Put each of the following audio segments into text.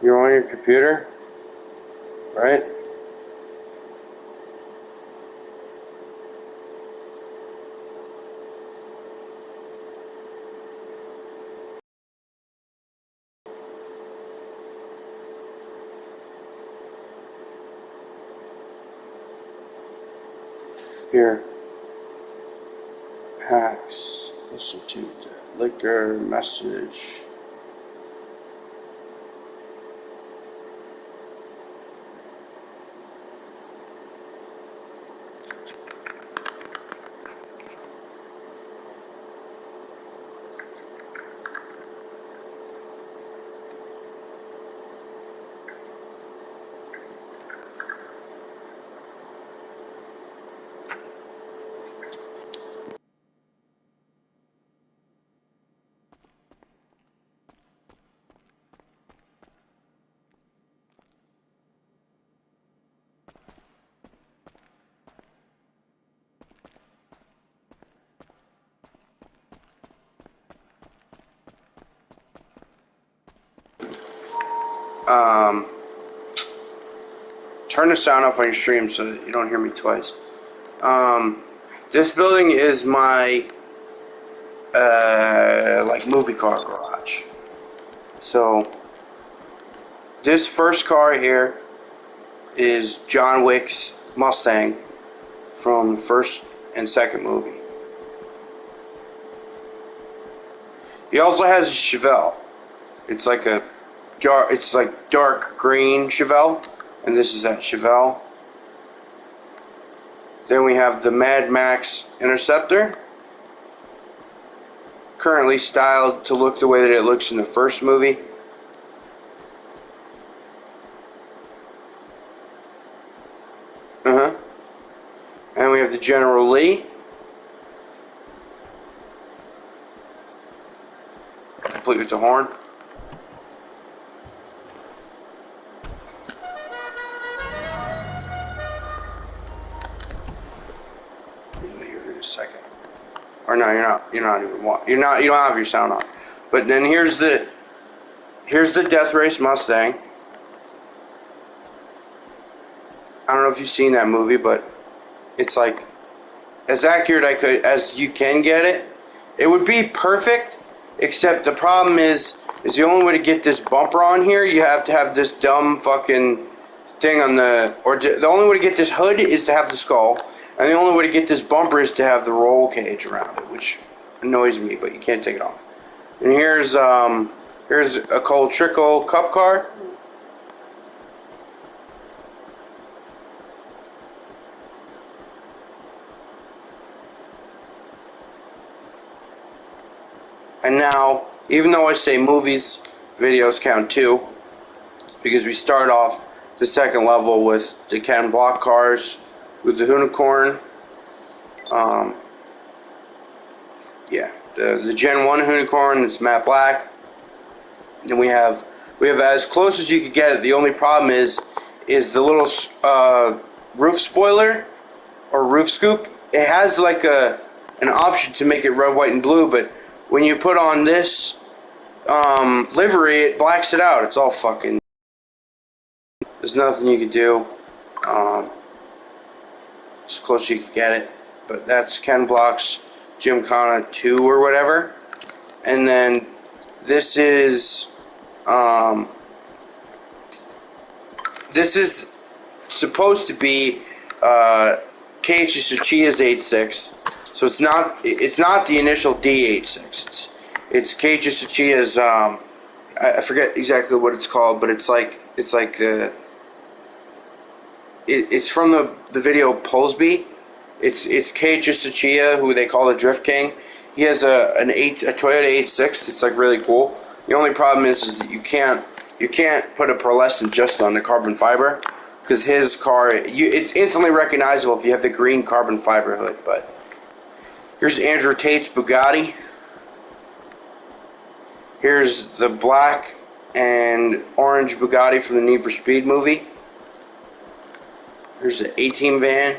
You're on your computer, right? Here. Hacks. Institute. Liquor. Message. Um, Turn the sound off on your stream so that you don't hear me twice. This building is my like movie car garage. So this first car here is John Wick's Mustang from the first and second movie. He also has a Chevelle. It's like dark green Chevelle, and this is that Chevelle. Then we have the Mad Max Interceptor, currently styled to look the way that it looks in the first movie. And we have the General Lee, complete with the horn. You'll hear it in a second. Or no, you're not even. You don't have your sound on. But then here's the Death Race Mustang. I don't know if you've seen that movie, but it's like as accurate as you can get it. It would be perfect, except the problem is the only way to get this bumper on here, you have to have this dumb fucking thing on the only way to get this hood is to have the skull, and the only way to get this bumper is to have the roll cage around it, which annoys me, but you can't take it off. And here's a Cole Trickle Cup car. And now, even though I say movies, videos count too, because we start off the second level with the Ken Block cars with the Unicorn. Yeah, the Gen 1 Unicorn, it's matte black. Then we have as close as you could get it. The only problem is the little roof spoiler or roof scoop. It has like an option to make it red, white, and blue, but when you put on this livery, it blacks it out. It's all fucking. There's nothing you could do. As close as you could get it. But that's Ken Block's Gymkhana 2 or whatever. And then this is supposed to be Keiichi Tsuchiya's 86. So it's not the initial D86. It's Keiichi Tsuchiya's I forget exactly what it's called, but it's like it's from the video Polsby. It's Keiichi Tsuchiya, who they call the Drift King. He has a Toyota 86. It's like really cool. The only problem is that you can't put a pearlescent just on the carbon fiber, because his car it's instantly recognizable if you have the green carbon fiber hood. But here's Andrew Tate's Bugatti. Here's the black and orange Bugatti from the Need for Speed movie. Here's the A-Team van.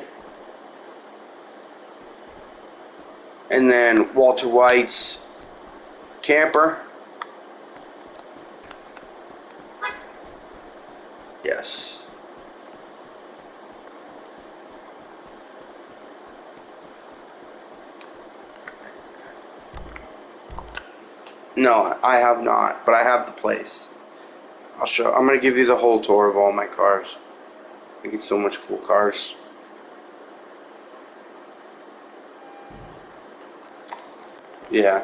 And then Walter White's camper. Yes. No, I have not, but I have the place. I'm gonna give you the whole tour of all my cars. I get so much cool cars. Yeah.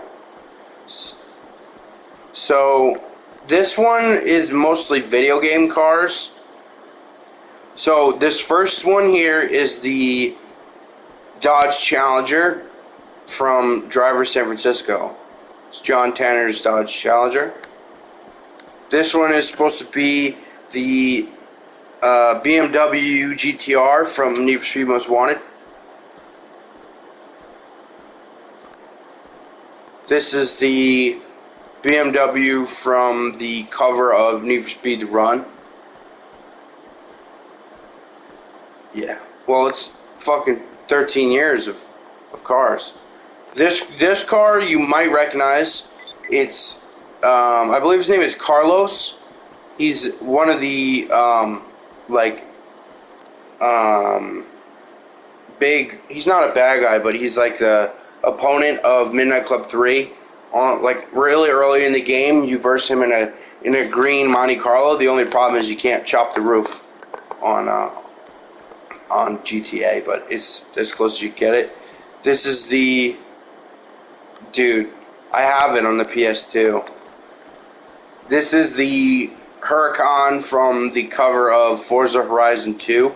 So this one is mostly video game cars. So this first one here is the Dodge Challenger from Driver San Francisco. It's John Tanner's Dodge Challenger. This one is supposed to be the BMW GTR from Need for Speed Most Wanted. This is the BMW from the cover of Need for Speed to Run. Yeah. Well, it's fucking 13 years of cars. This car you might recognize. It's I believe his name is Carlos. He's one of the big. He's not a bad guy, but he's like the opponent of Midnight Club 3. On like really early in the game, you verse him in a green Monte Carlo. The only problem is you can't chop the roof on GTA, but it's as close as you get it. This is the dude. I have it on the PS2. This is the Huracan from the cover of Forza Horizon 2.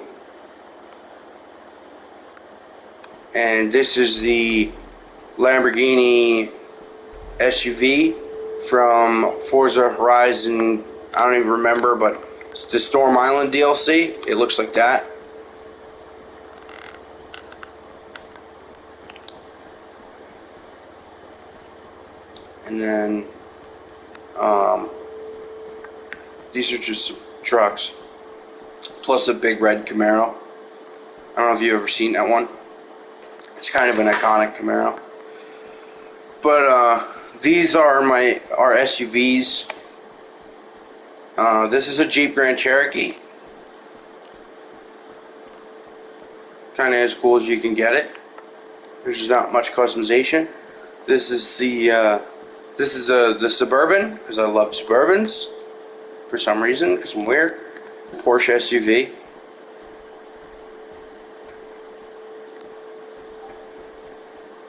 And this is the Lamborghini SUV from Forza Horizon. I don't even remember, but it's the Storm Island DLC. It looks like that. And then these are just some trucks, plus a big red Camaro. I don't know if you've ever seen that one. It's kind of an iconic Camaro. But these are our SUVs. This is a Jeep Grand Cherokee. Kind of as cool as you can get it. There's not much customization. This is the Suburban, because I love Suburbans for some reason, because I'm weird. Porsche SUV.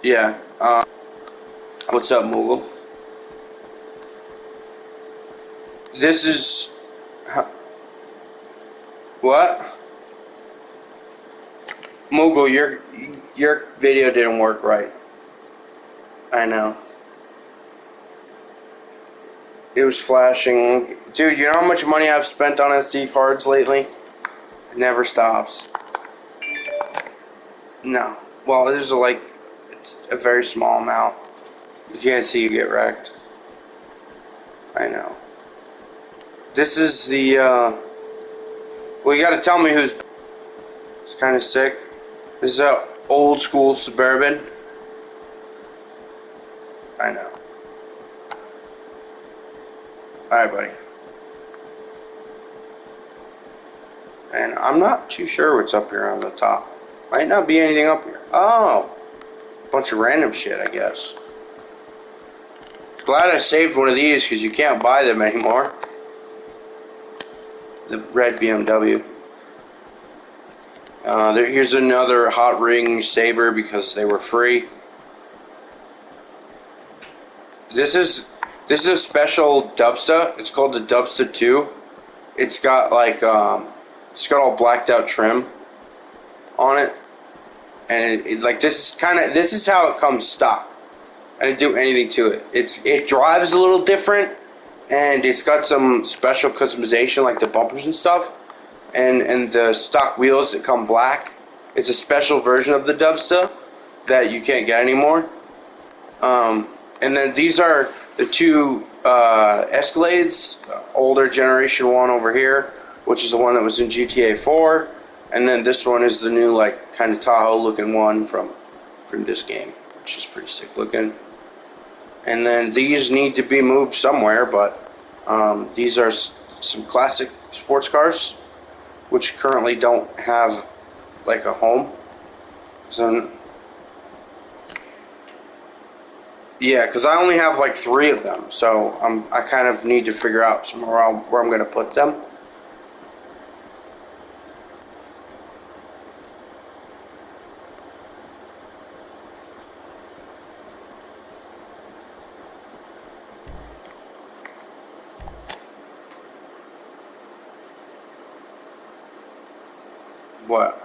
Yeah. What's up, Moogle? This is... What? Moogle, your video didn't work right. I know. It was flashing. Dude, you know how much money I've spent on SD cards lately? It never stops. No. Well, there's it's a very small amount. You can't see you get wrecked. I know. This is the, well, you gotta tell me who's... It's kind of sick. This is a old school Suburban. I know. Alright, buddy. And I'm not too sure what's up here on the top. Might not be anything up here. Oh! Bunch of random shit, I guess. Glad I saved one of these because you can't buy them anymore. The red BMW. Here's another Hot Ring Saber because they were free. This is a special Dubsta. It's called the Dubsta 2. It's got it's got all blacked out trim on it, and this is how it comes stock. I didn't do anything to it. It drives a little different, and it's got some special customization like the bumpers and stuff, and the stock wheels that come black. It's a special version of the Dubsta that you can't get anymore. And then these are the two Escalades, older generation one over here, which is the one that was in GTA 4, and then this one is the new kind of Tahoe looking one from this game, which is pretty sick looking. And then these need to be moved somewhere, but these are some classic sports cars. which currently don't have like a home. So yeah, because I only have like 3 of them, so I kind of need to figure out somewhere where I'm going to put them. What?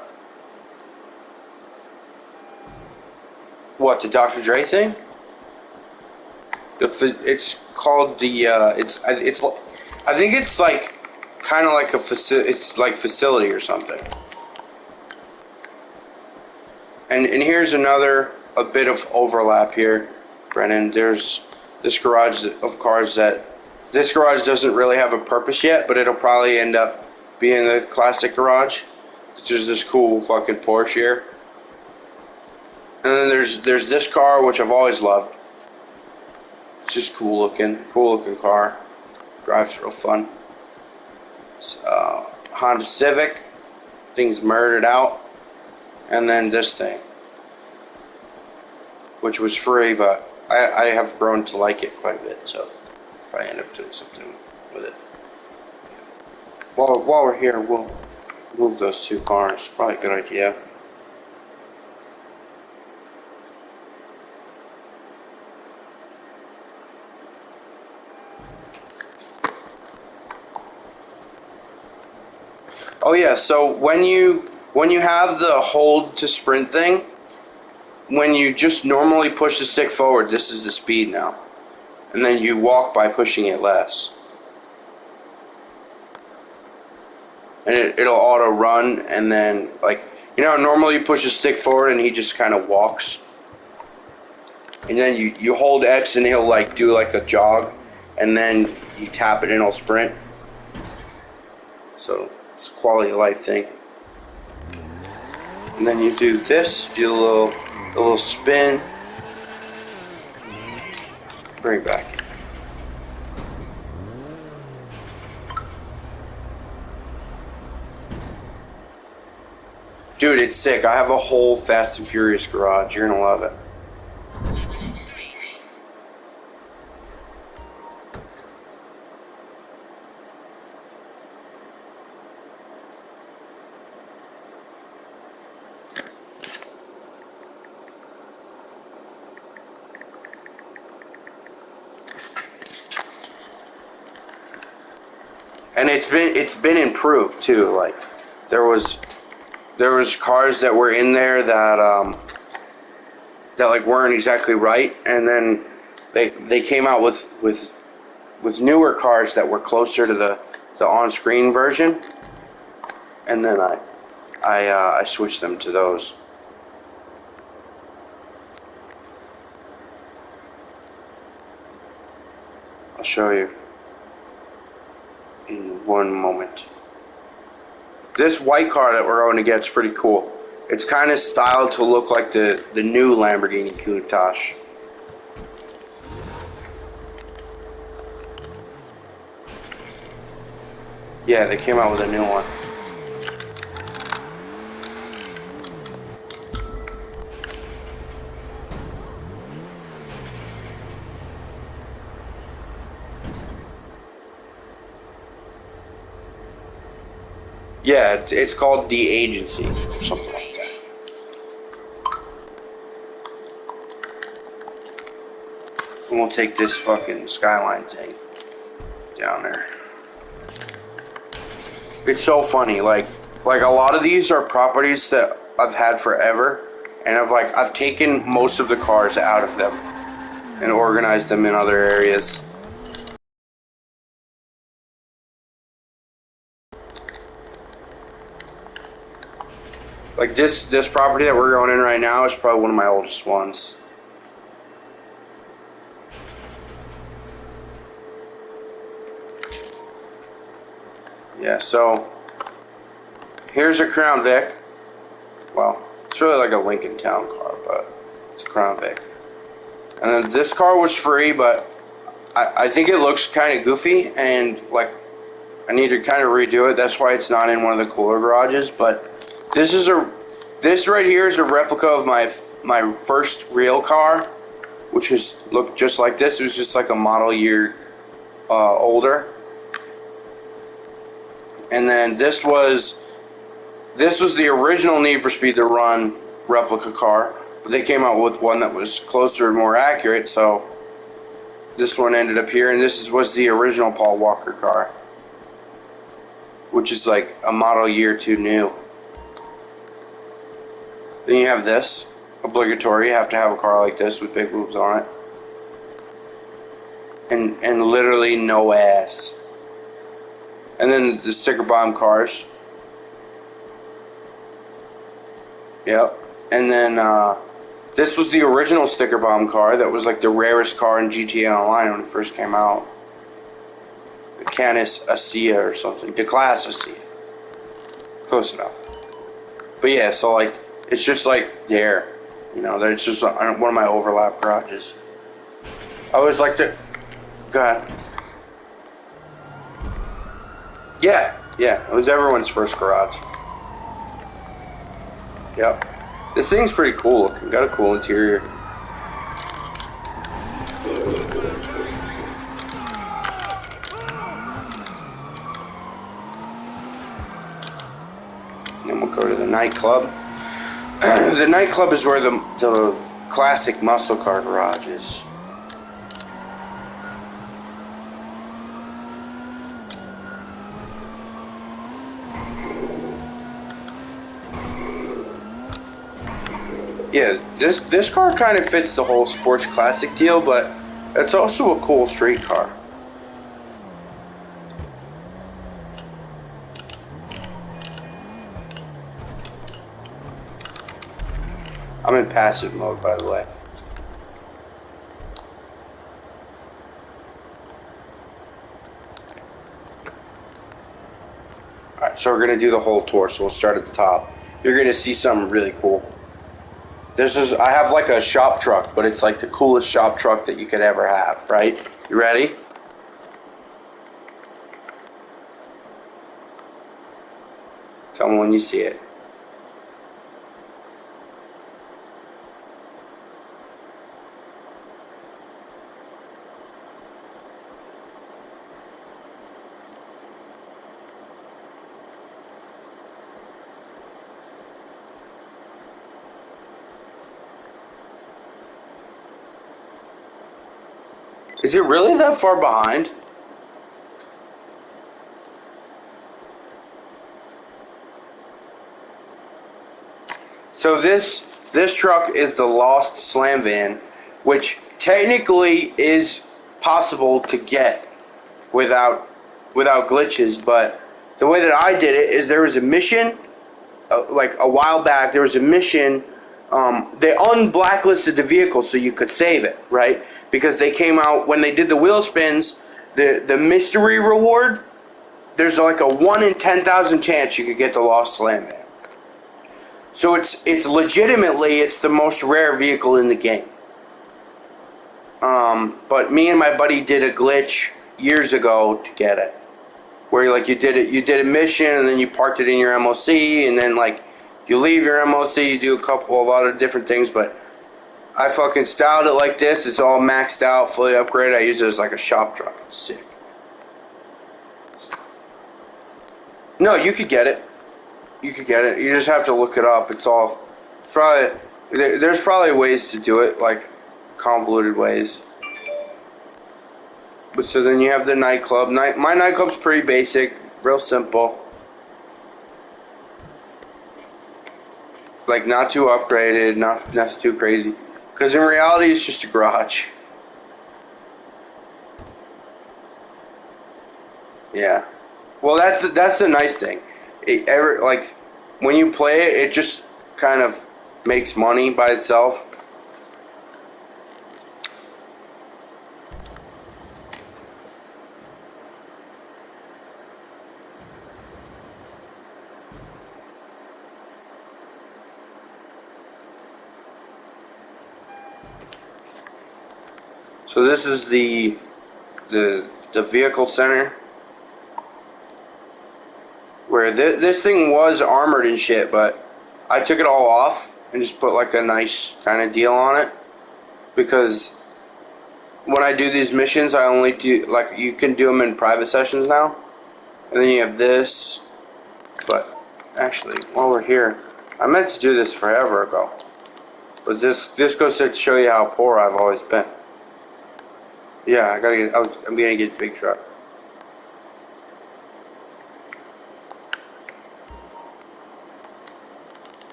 What, the Dr. Dre thing? It's called the it's I think it's like kind of like it's like facility or something. And here's another a bit of overlap here, Brennan. There's this garage of cars that this garage doesn't really have a purpose yet, but it'll probably end up being a classic garage. There's this cool fucking Porsche here. And then there's this car which I've always loved. It's just cool looking car. Drives real fun. It's, Honda Civic. Thing's murdered out. And then this thing, which was free, but I have grown to like it quite a bit, so probably end up doing something with it. While we're here, we'll move those 2 cars. Probably a good idea. Oh yeah, so when you have the hold to sprint thing, when you just normally push the stick forward, this is the speed now. And then you walk by pushing it less. And it'll auto run, and then, like, you know, normally you push the stick forward and he just kind of walks. And then you hold X and he'll, like, do, like, a jog. And then you tap it and it'll sprint. So, it's a quality of life thing. And then you do this, do a little spin. Bring it back. Dude, it's sick. I have a whole Fast and Furious garage. You're gonna love it. And it's been improved too. Like there was cars that were in there that like weren't exactly right, and then they came out with newer cars that were closer to the on-screen version, and then I switched them to those. I'll show you in one moment. This white car that we're going to get is pretty cool. It's kind of styled to look like the new Lamborghini Countach. Yeah, they came out with a new one. Yeah, it's called The Agency or something like that. And we'll take this fucking Skyline thing down there. It's so funny, like a lot of these are properties that I've had forever, and I've taken most of the cars out of them and organized them in other areas. Like this property that we're going in right now is probably one of my oldest ones. Yeah, so here's a Crown Vic. Well, it's really like a Lincoln Town car, but it's a Crown Vic. And then this car was free, but I think it looks kind of goofy, and like I need to kind of redo it. That's why it's not in one of the cooler garages. But this right here is a replica of my first real car, which looked just like this. It was just like a model year older. And then this was the original Need for Speed to Run replica car. But they came out with one that was closer and more accurate, so this one ended up here. And this was the original Paul Walker car, which is like a model year too new. Then you have this, obligatory. You have to have a car like this with big boobs on it, and literally no ass. And then the sticker bomb cars. Yep. And then this was the original sticker bomb car that was like the rarest car in GTA Online when it first came out. The Canis Acia or something. The Class Acia. Close enough. But yeah, so like, it's just like there. You know, it's just one of my overlap garages. I always like to... Go ahead. Yeah, it was everyone's first garage. Yep. This thing's pretty cool looking. Got a cool interior. And then we'll go to the nightclub. The nightclub is where the classic muscle car garage is. Yeah, this car kind of fits the whole sports classic deal, but it's also a cool street car. I'm in passive mode, by the way. Alright, so we're going to do the whole tour, so we'll start at the top. You're going to see something really cool. I have like a shop truck, but it's like the coolest shop truck that you could ever have, right? You ready? Tell me when you see it. Is it really that far behind? So this truck is the Lost Slam Van, which technically is possible to get without glitches, but the way that I did it is there was a mission, like a while back, there was a mission. They unblacklisted the vehicle so you could save it, right? Because they came out, when they did the wheel spins, the mystery reward, there's like a 1 in 10,000 chance you could get the Lost Slam Van. So it's legitimately, it's the most rare vehicle in the game. But me and my buddy did a glitch years ago to get it, where like you did a mission and then you parked it in your MOC, and then like you leave your MOC, you do a couple of other different things, but I fucking styled it like this. It's all maxed out, fully upgraded. I use it as like a shop truck. It's sick. No, you could get it. You could get it. You just have to look it up. There's probably ways to do it, like convoluted ways. But so then you have the nightclub. My nightclub's pretty basic, real simple. Like not too upgraded, not too crazy. Because in reality, it's just a garage. Yeah. Well, that's the nice thing. Like when you play it, it just kind of makes money by itself. So this is the vehicle center. where this thing was armored and shit, but I took it all off and just put like a nice kind of deal on it, because when I do these missions, I only do, like, you can do them in private sessions now, and then you have this. But actually, while we're here, I meant to do this forever ago, but this goes to show you how poor I've always been. Yeah, I'm gonna get a big truck.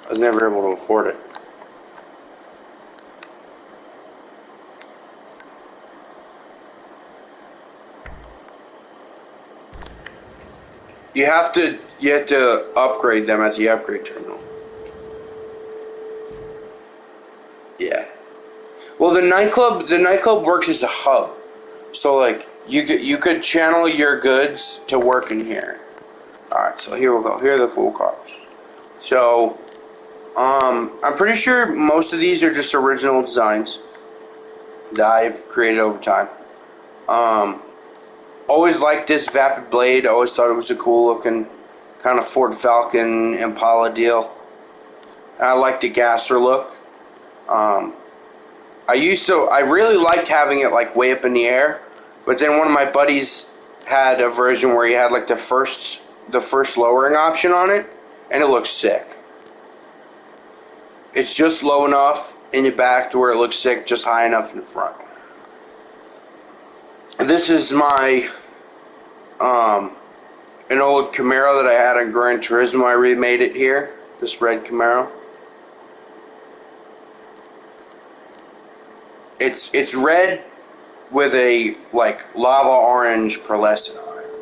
I was never able to afford it. You have to upgrade them at the upgrade terminal. Yeah. Well, the nightclub works as a hub. So like you could channel your goods to work in here. All right, so here we go. Here are the cool cars. So I'm pretty sure most of these are just original designs that I've created over time. Always liked this Vapid Blade. Always thought it was a cool looking kind of Ford Falcon Impala deal. And I liked the gasser look. I really liked having it like way up in the air, but then one of my buddies had a version where he had like the first lowering option on it, and it looks sick. It's just low enough in the back to where it looks sick, just high enough in the front. This is my an old Camaro that I had on Gran Turismo. I remade it here. This red Camaro. It's red with a like lava orange pearlescent on it,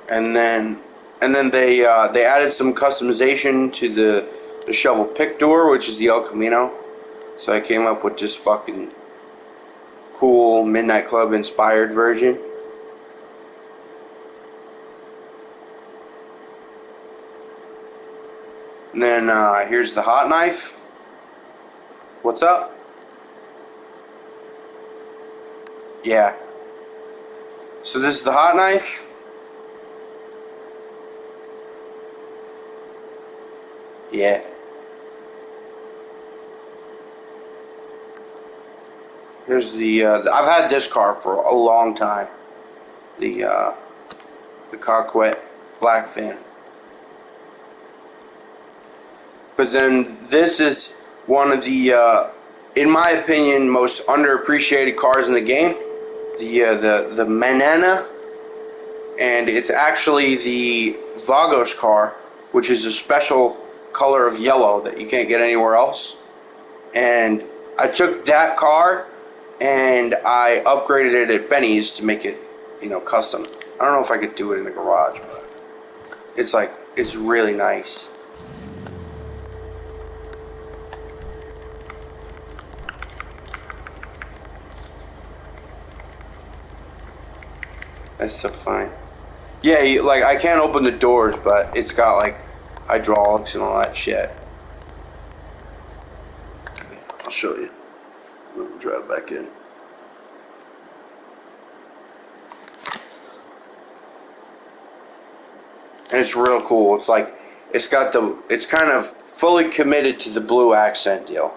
and then they added some customization to the shovel pick door, which is the El Camino. So I came up with this fucking cool Midnight Club inspired version. And then here's the hot knife. What's up? Yeah. So this is the hot knife. Yeah. Here's the I've had this car for a long time. The Conquest Blackfin. But then this is one of the, in my opinion, most underappreciated cars in the game. The Manana, and it's actually the Vagos car, which is a special color of yellow that you can't get anywhere else. And I took that car and I upgraded it at Benny's to make it, custom. I don't know if I could do it in the garage, but it's really nice. That's so fine. Yeah, I can't open the doors, but it's got like hydraulics and all that shit. I'll show you. Let me drive back in. And it's real cool. It's kind of fully committed to the blue accent deal.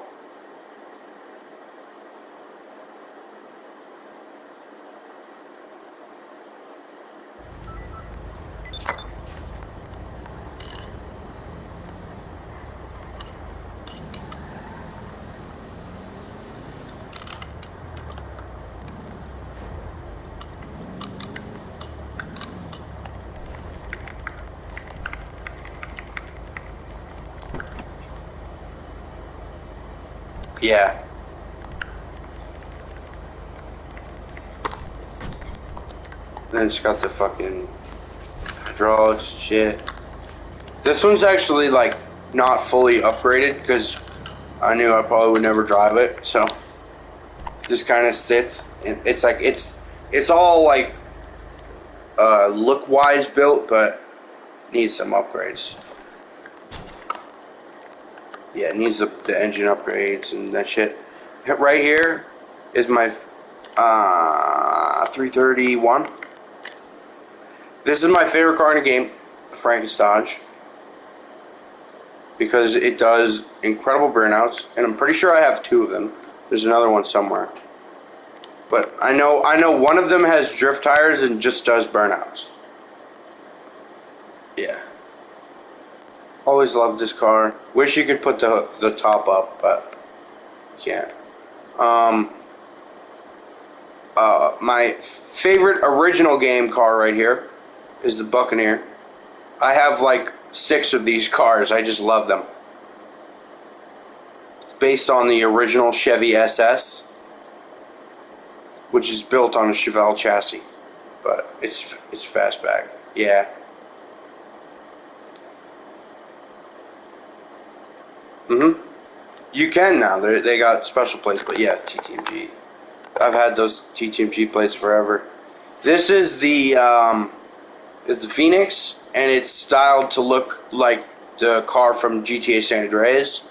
Yeah. Then it's got the fucking hydraulics and shit. This one's actually like not fully upgraded because I knew I probably would never drive it, so just kind of sits. It's like it's all like look wise built, but needs some upgrades. Yeah, it needs the engine upgrades and that shit. Right here is my 331. This is my favorite car in the game, the Frankenstein, because it does incredible burnouts, and I'm pretty sure I have two of them. There's another one somewhere, but I know one of them has drift tires and just does burnouts. Yeah, always loved this car. Wish you could put the top up, but can't. My favorite original game car right here is the Buccaneer. I have like 6 of these cars. I just love them. Based on the original Chevy SS, which is built on a Chevelle chassis, but it's fastback. Yeah. You can now. They got special plates, but yeah, TTMG. I've had those TTMG plates forever. This is the Phoenix, and it's styled to look like the car from GTA San Andreas.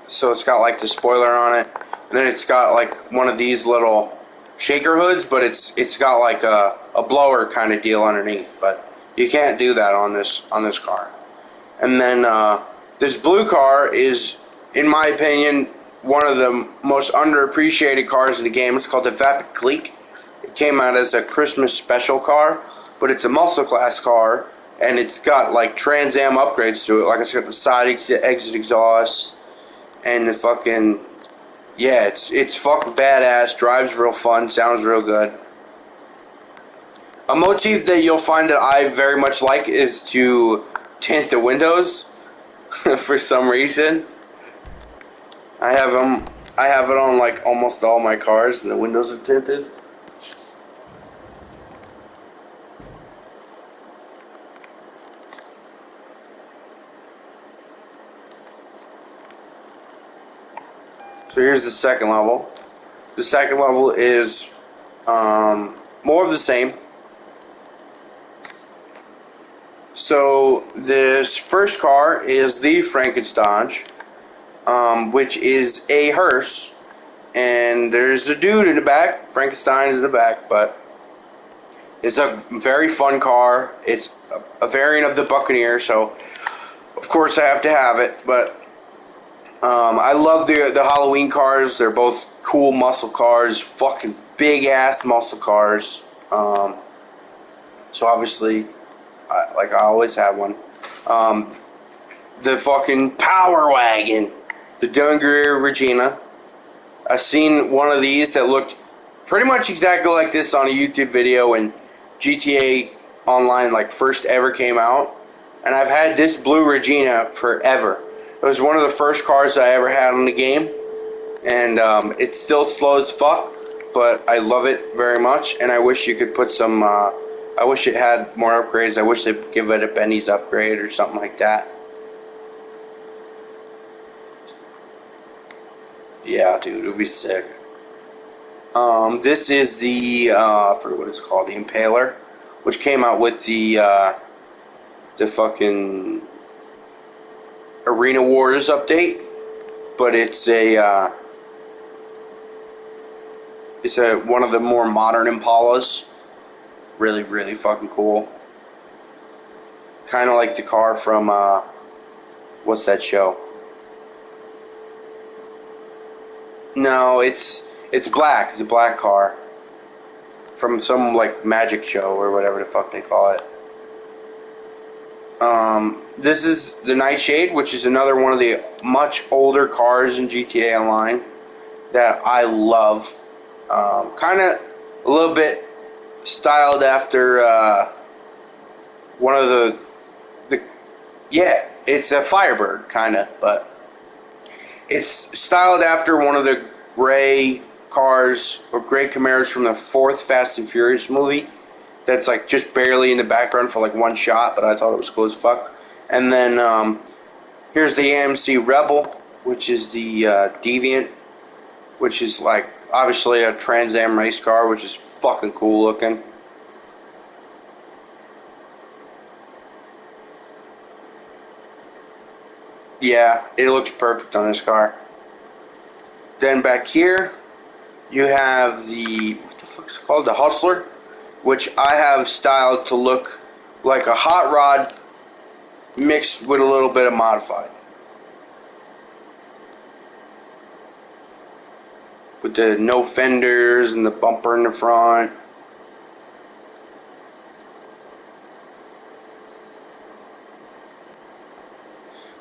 So it's got like the spoiler on it, and then it's got like one of these little shaker hoods, but it's got like a blower kind of deal underneath. But you can't do that on this car. And then this blue car is, in my opinion, one of the most underappreciated cars in the game. It's called the Vapid Clique. It came out as a Christmas special car, but it's a muscle class car, and it's got like Trans Am upgrades to it. Like it's got the side exit exhaust, and the fucking, yeah, it's fucking badass. Drives real fun. Sounds real good. A motif that you'll find that I very much like is to tint the windows for some reason. I have them. I have it on like almost all my cars. The windows are tinted. So here's the second level. The second level is more of the same. So this first car is the Frankenstein, which is a hearse, and there's a dude in the back. Frankenstein is in the back, but it's a very fun car. It's a variant of the Buccaneer, so of course I have to have it. But I love the Halloween cars. They're both cool muscle cars, fucking big ass muscle cars. So obviously, I always have one. The fucking Power Wagon, the Dungar Regina. I seen one of these that looked pretty much exactly like this on a YouTube video when GTA Online like first ever came out, and I've had this blue Regina forever. It was one of the first cars I ever had in the game, and it's still slow as fuck, but I love it very much, and I wish you could put some, I wish it had more upgrades. I wish they'd give it a Benny's upgrade or something like that. Yeah, dude, it would be sick. This is I forget what it's called, the Impaler, which came out with the fucking Arena Wars update, but it's a one of the more modern Impalas. Really, really fucking cool. Kind of like the car from what's that show? No, it's black. It's a black car from some like magic show or whatever the fuck they call it. This is the Nightshade, which is another one of the much older cars in GTA Online that I love. Kind of a little bit styled after one of the yeah, it's a Firebird kind of, but it's styled after one of the gray cars or gray Camaros from the fourth Fast and Furious movie. That's like just barely in the background for like one shot, but I thought it was cool as fuck. And then here's the AMC Rebel, which is the Deviant, which is like obviously a Trans Am race car, which is fucking cool looking. Yeah, it looks perfect on this car. Then back here, you have the, what the fuck is it called? The Hustler, which I have styled to look like a hot rod mixed with a little bit of modified. With the no fenders and the bumper in the front.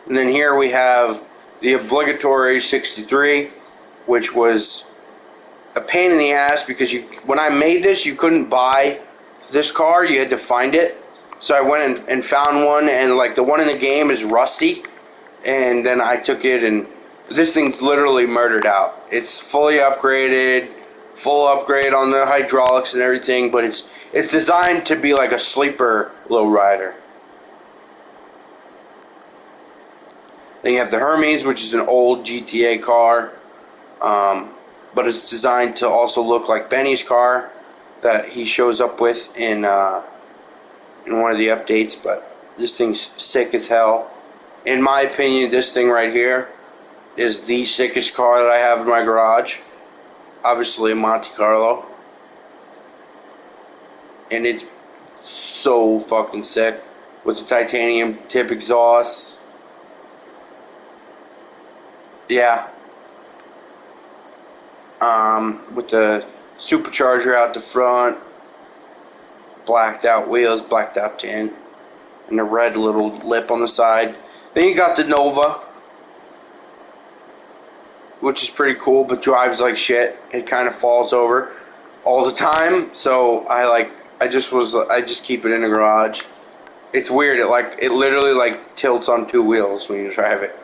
And then here we have the obligatory 63, which was a pain in the ass because when I made this, you couldn't buy this car, you had to find it. So I went and found one, and like the one in the game is rusty, and then I took it, and this thing's literally murdered out. It's fully upgraded, full upgrade on the hydraulics and everything, but it's designed to be like a sleeper lowrider. Then you have the Hermes, which is an old GTA car, but it's designed to also look like Benny's car that he shows up with in one of the updates. But this thing's sick as hell. In my opinion, this thing right here is the sickest car that I have in my garage. Obviously, a Monte Carlo. And it's so fucking sick with the titanium tip exhaust. Yeah. With the supercharger out the front, blacked out wheels, blacked out tint, and the red little lip on the side. Then you got the Nova, which is pretty cool, but drives like shit. It kind of falls over all the time, so I just keep it in the garage. It's weird. It literally like tilts on two wheels when you drive it.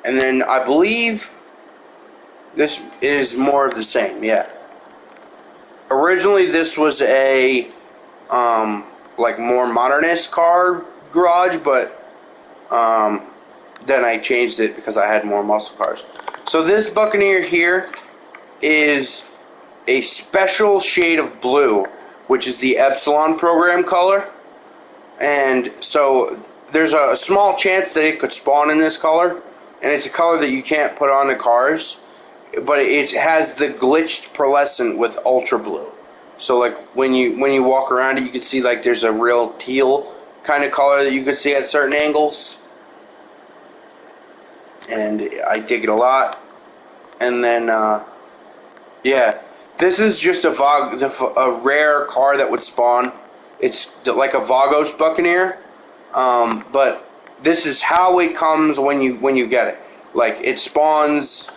And then I believe this is more of the same, yeah. Originally this was a like more modernist car garage, but then I changed it because I had more muscle cars. So this Buccaneer here is a special shade of blue, which is the Epsilon program color. And so there's a small chance that it could spawn in this color. And it's a color that you can't put on the cars, but it has the glitched pearlescent with ultra blue. So like when you walk around it, you can see like there's a real teal kind of color that you can see at certain angles. And I dig it a lot. And then yeah, this is just a rare car that would spawn. It's like a Vagos Buccaneer, but this is how it comes when you get it. Like it spawns,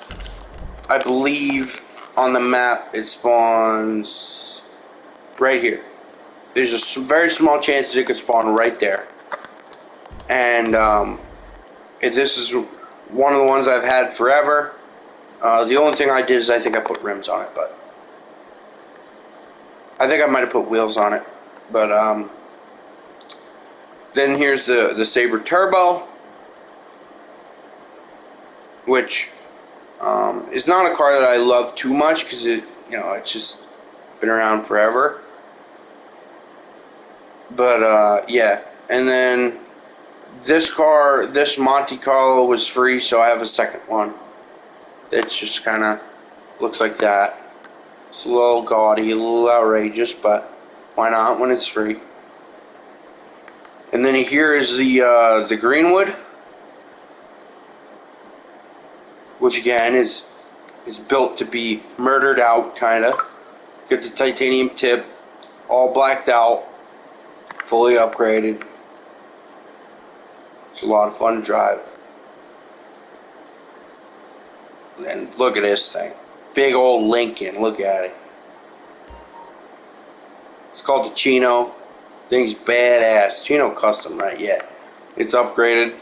I believe on the map it spawns right here. There's a very small chance that it could spawn right there. And this is one of the ones I've had forever. The only thing I did is I think I put rims on it, but I think I might have put wheels on it. But then here's the Sabre Turbo, which is not a car that I love too much because it's just been around forever. But yeah, and then this Monte Carlo was free, so I have a second one. It's just kind of looks like that. It's a little gaudy, a little outrageous, but why not when it's free? And then here is the Greenwood, which again is built to be murdered out, kind of. Get the titanium tip, all blacked out, fully upgraded. It's a lot of fun to drive. And look at this thing. Big old Lincoln, look at it. It's called the Chino. Thing's badass. Chino Custom, right? Yeah. It's upgraded.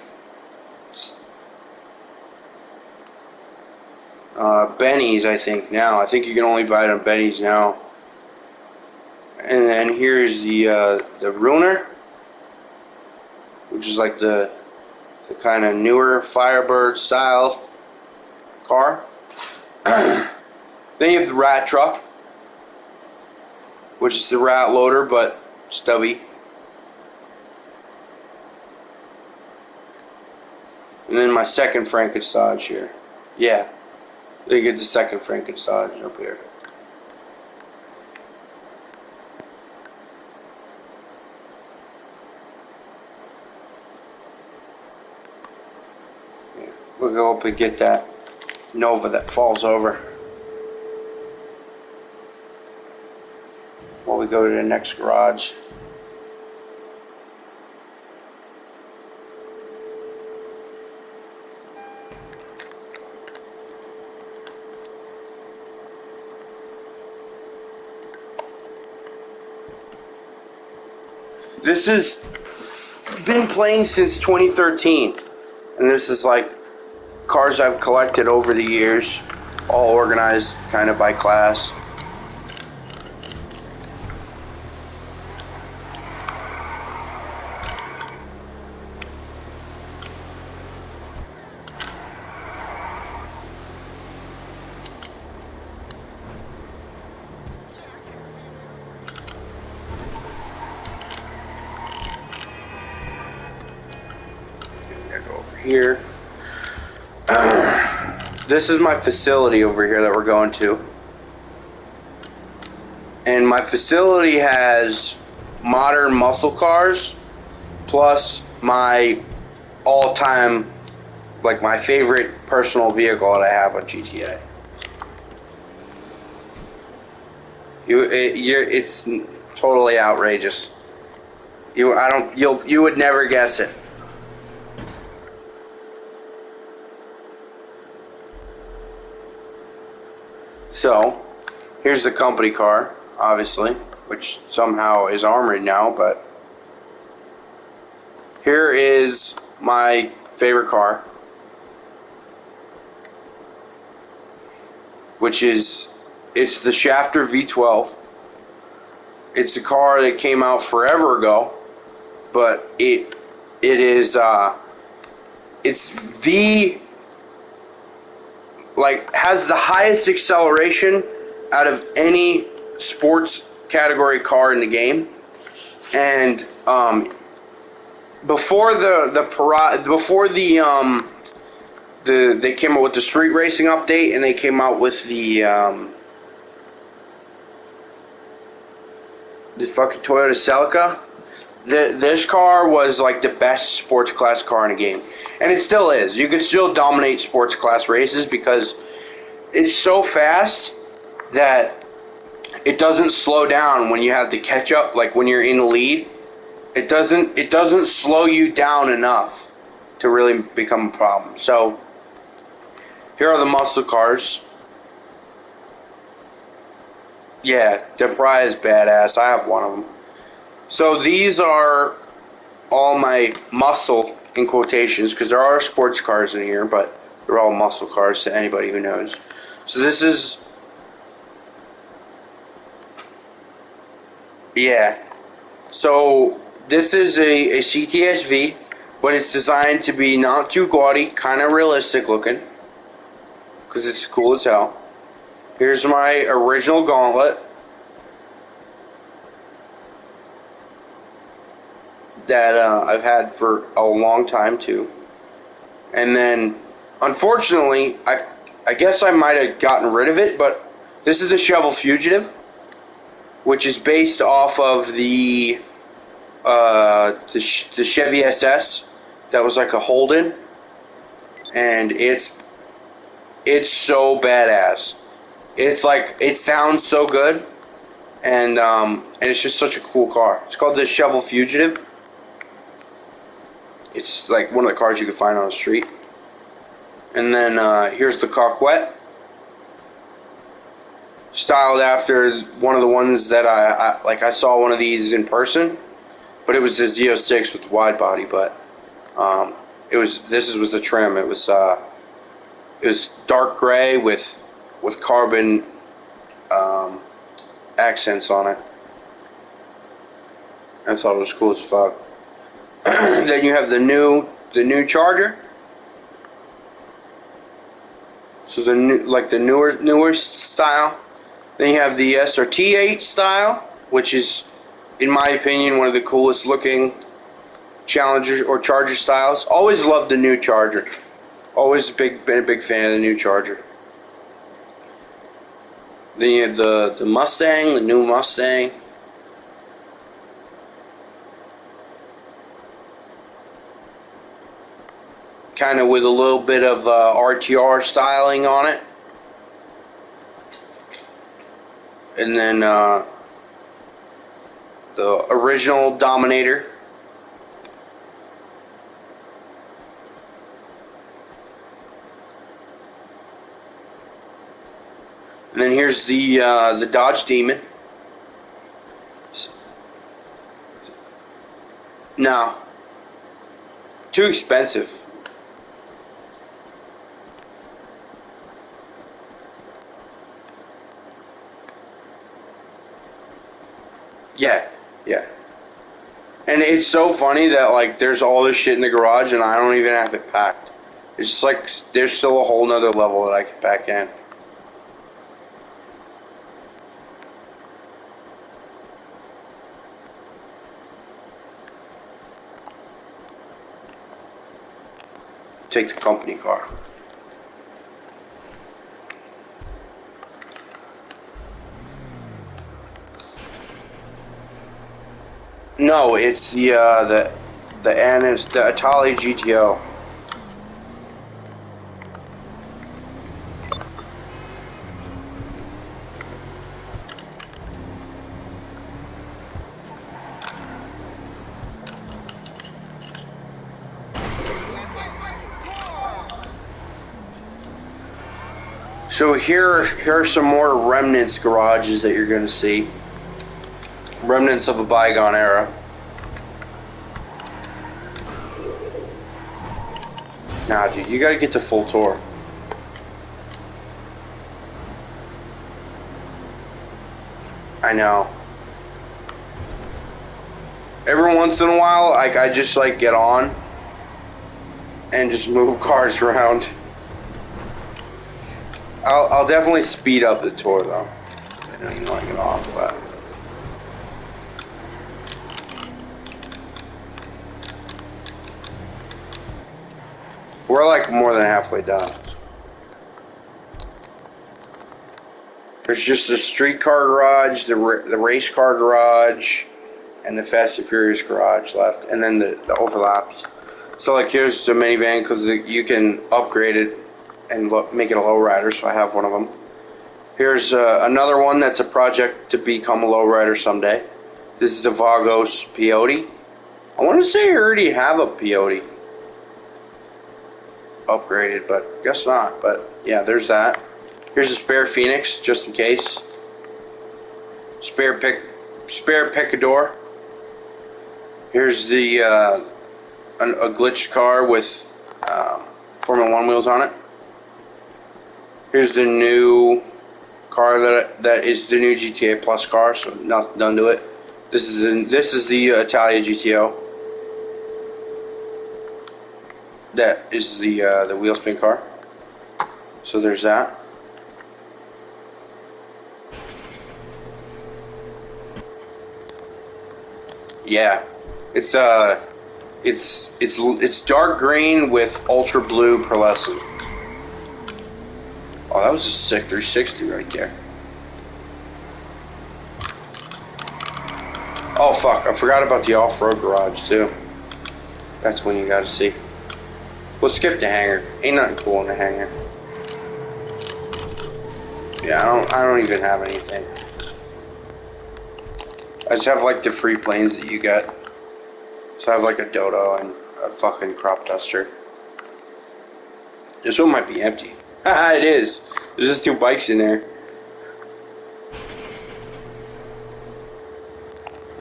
Benny's, I think, now. I think you can only buy it on Benny's now. And then here's the Ruiner, which is like the kind of newer Firebird style car. Then Then you have the rat truck, which is the rat loader, but stubby. And then my second Frankenstein here. Yeah, you get the second Frankenstein up here. Yeah, we'll go up and get that Nova that falls over while we go to the next garage. This has been playing since 2013, and this is like cars I've collected over the years, all organized kind of by class. Go over here. This is my facility over here that we're going to. And my facility has modern muscle cars plus my all-time, like my favorite personal vehicle that I have on GTA. It's totally outrageous. You would never guess it. So, here's the company car, obviously, which somehow is armored now, but here is my favorite car, it's the Schafter V12. It's a car that came out forever ago, but it's has the highest acceleration out of any sports category car in the game. And before they came out with the street racing update, and they came out with the fucking Toyota Celica. This car was like the best sports class car in the game, and it still is. You can still dominate sports class races because it's so fast that it doesn't slow down when you have to catch up. Like when you're in the lead, it doesn't slow you down enough to really become a problem. So here are the muscle cars. Yeah, the Pry is badass. I have one of them. So these are all my muscle, in quotations, because there are sports cars in here, but they're all muscle cars to anybody who knows. So this is, yeah. So this is a CTSV, but it's designed to be not too gaudy, kind of realistic looking, because it's cool as hell. Here's my original Gauntlet that I've had for a long time too. And then, unfortunately, I guess I might have gotten rid of it, but this is the Chevy Fugitive, which is based off of the Chevy SS that was like a Holden, and it's so badass. It's like, it sounds so good, and it's just such a cool car. It's called the Chevy Fugitive. It's like one of the cars you can find on the street. And then here's the Coquette, styled after one of the ones that I saw one of these in person, but it was the Z06 with the wide body. But this was the trim. It was dark gray with carbon accents on it. I thought it was cool as fuck. Then you have the new Charger. So the new, like the newer style. Then you have the SRT8 style, which is, in my opinion, one of the coolest looking Challenger or Charger styles. Always loved the new Charger. Always been a big fan of the new Charger. Then you have the Mustang, the new Mustang. Kind of with a little bit of RTR styling on it. And then the original Dominator. And then here's the Dodge Demon. No. Too expensive. Yeah, yeah. And it's so funny that, like, there's all this shit in the garage and I don't even have it packed. It's just like there's still a whole nother level that I can pack in. Take the company car. No, it's the Italia GTO. So here are some more remnants garages that you're going to see. Remnants of a bygone era. Nah, dude, you got to get the full tour. I know. Every once in a while, like, I just like get on and just move cars around. I'll definitely speed up the tour though. I don't even want to get off, but we're like more than halfway done. There's just the street car garage, the race car garage, and the Fast and Furious garage left, and then the overlaps. So like here's the minivan because you can upgrade it and make it a lowrider, so I have one of them. Here's another one that's a project to become a lowrider someday. This is the Vagos Peyote. I want to say I already have a Peyote upgraded, but guess not. But yeah, there's that. Here's a spare Phoenix, just in case. Spare Picador. Here's the a glitched car with Formula 1 wheels on it. Here's the new car that is the new GTA Plus car, so nothing done to it. This is the Italia GTO. That is the wheel spin car. So there's that. Yeah, it's dark green with ultra blue pearlescent. Oh, that was a sick 360 right there. Oh fuck, I forgot about the off-road garage too. That's when you gotta see. We'll skip the hangar. Ain't nothing cool in the hangar. Yeah, I don't even have anything. I just have like the free planes that you get. So I have like a Dodo and a fucking crop duster. This one might be empty. Haha, it is. There's just 2 bikes in there.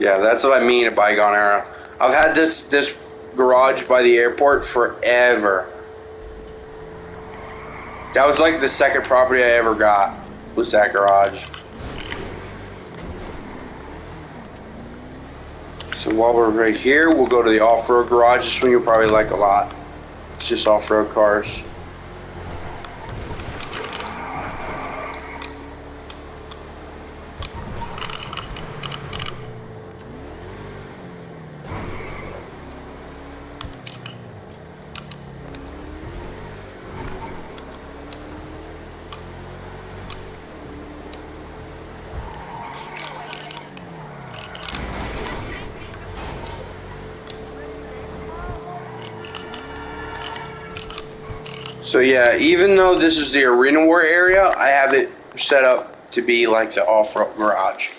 Yeah, that's what I mean, a bygone era. I've had this garage by the airport forever. That was like the second property I ever got, was that garage. So while we're right here, we'll go to the off-road garage. This one you'll probably like a lot. It's just off-road cars. So yeah, even though this is the Arena War area, I have it set up to be like the off-road garage.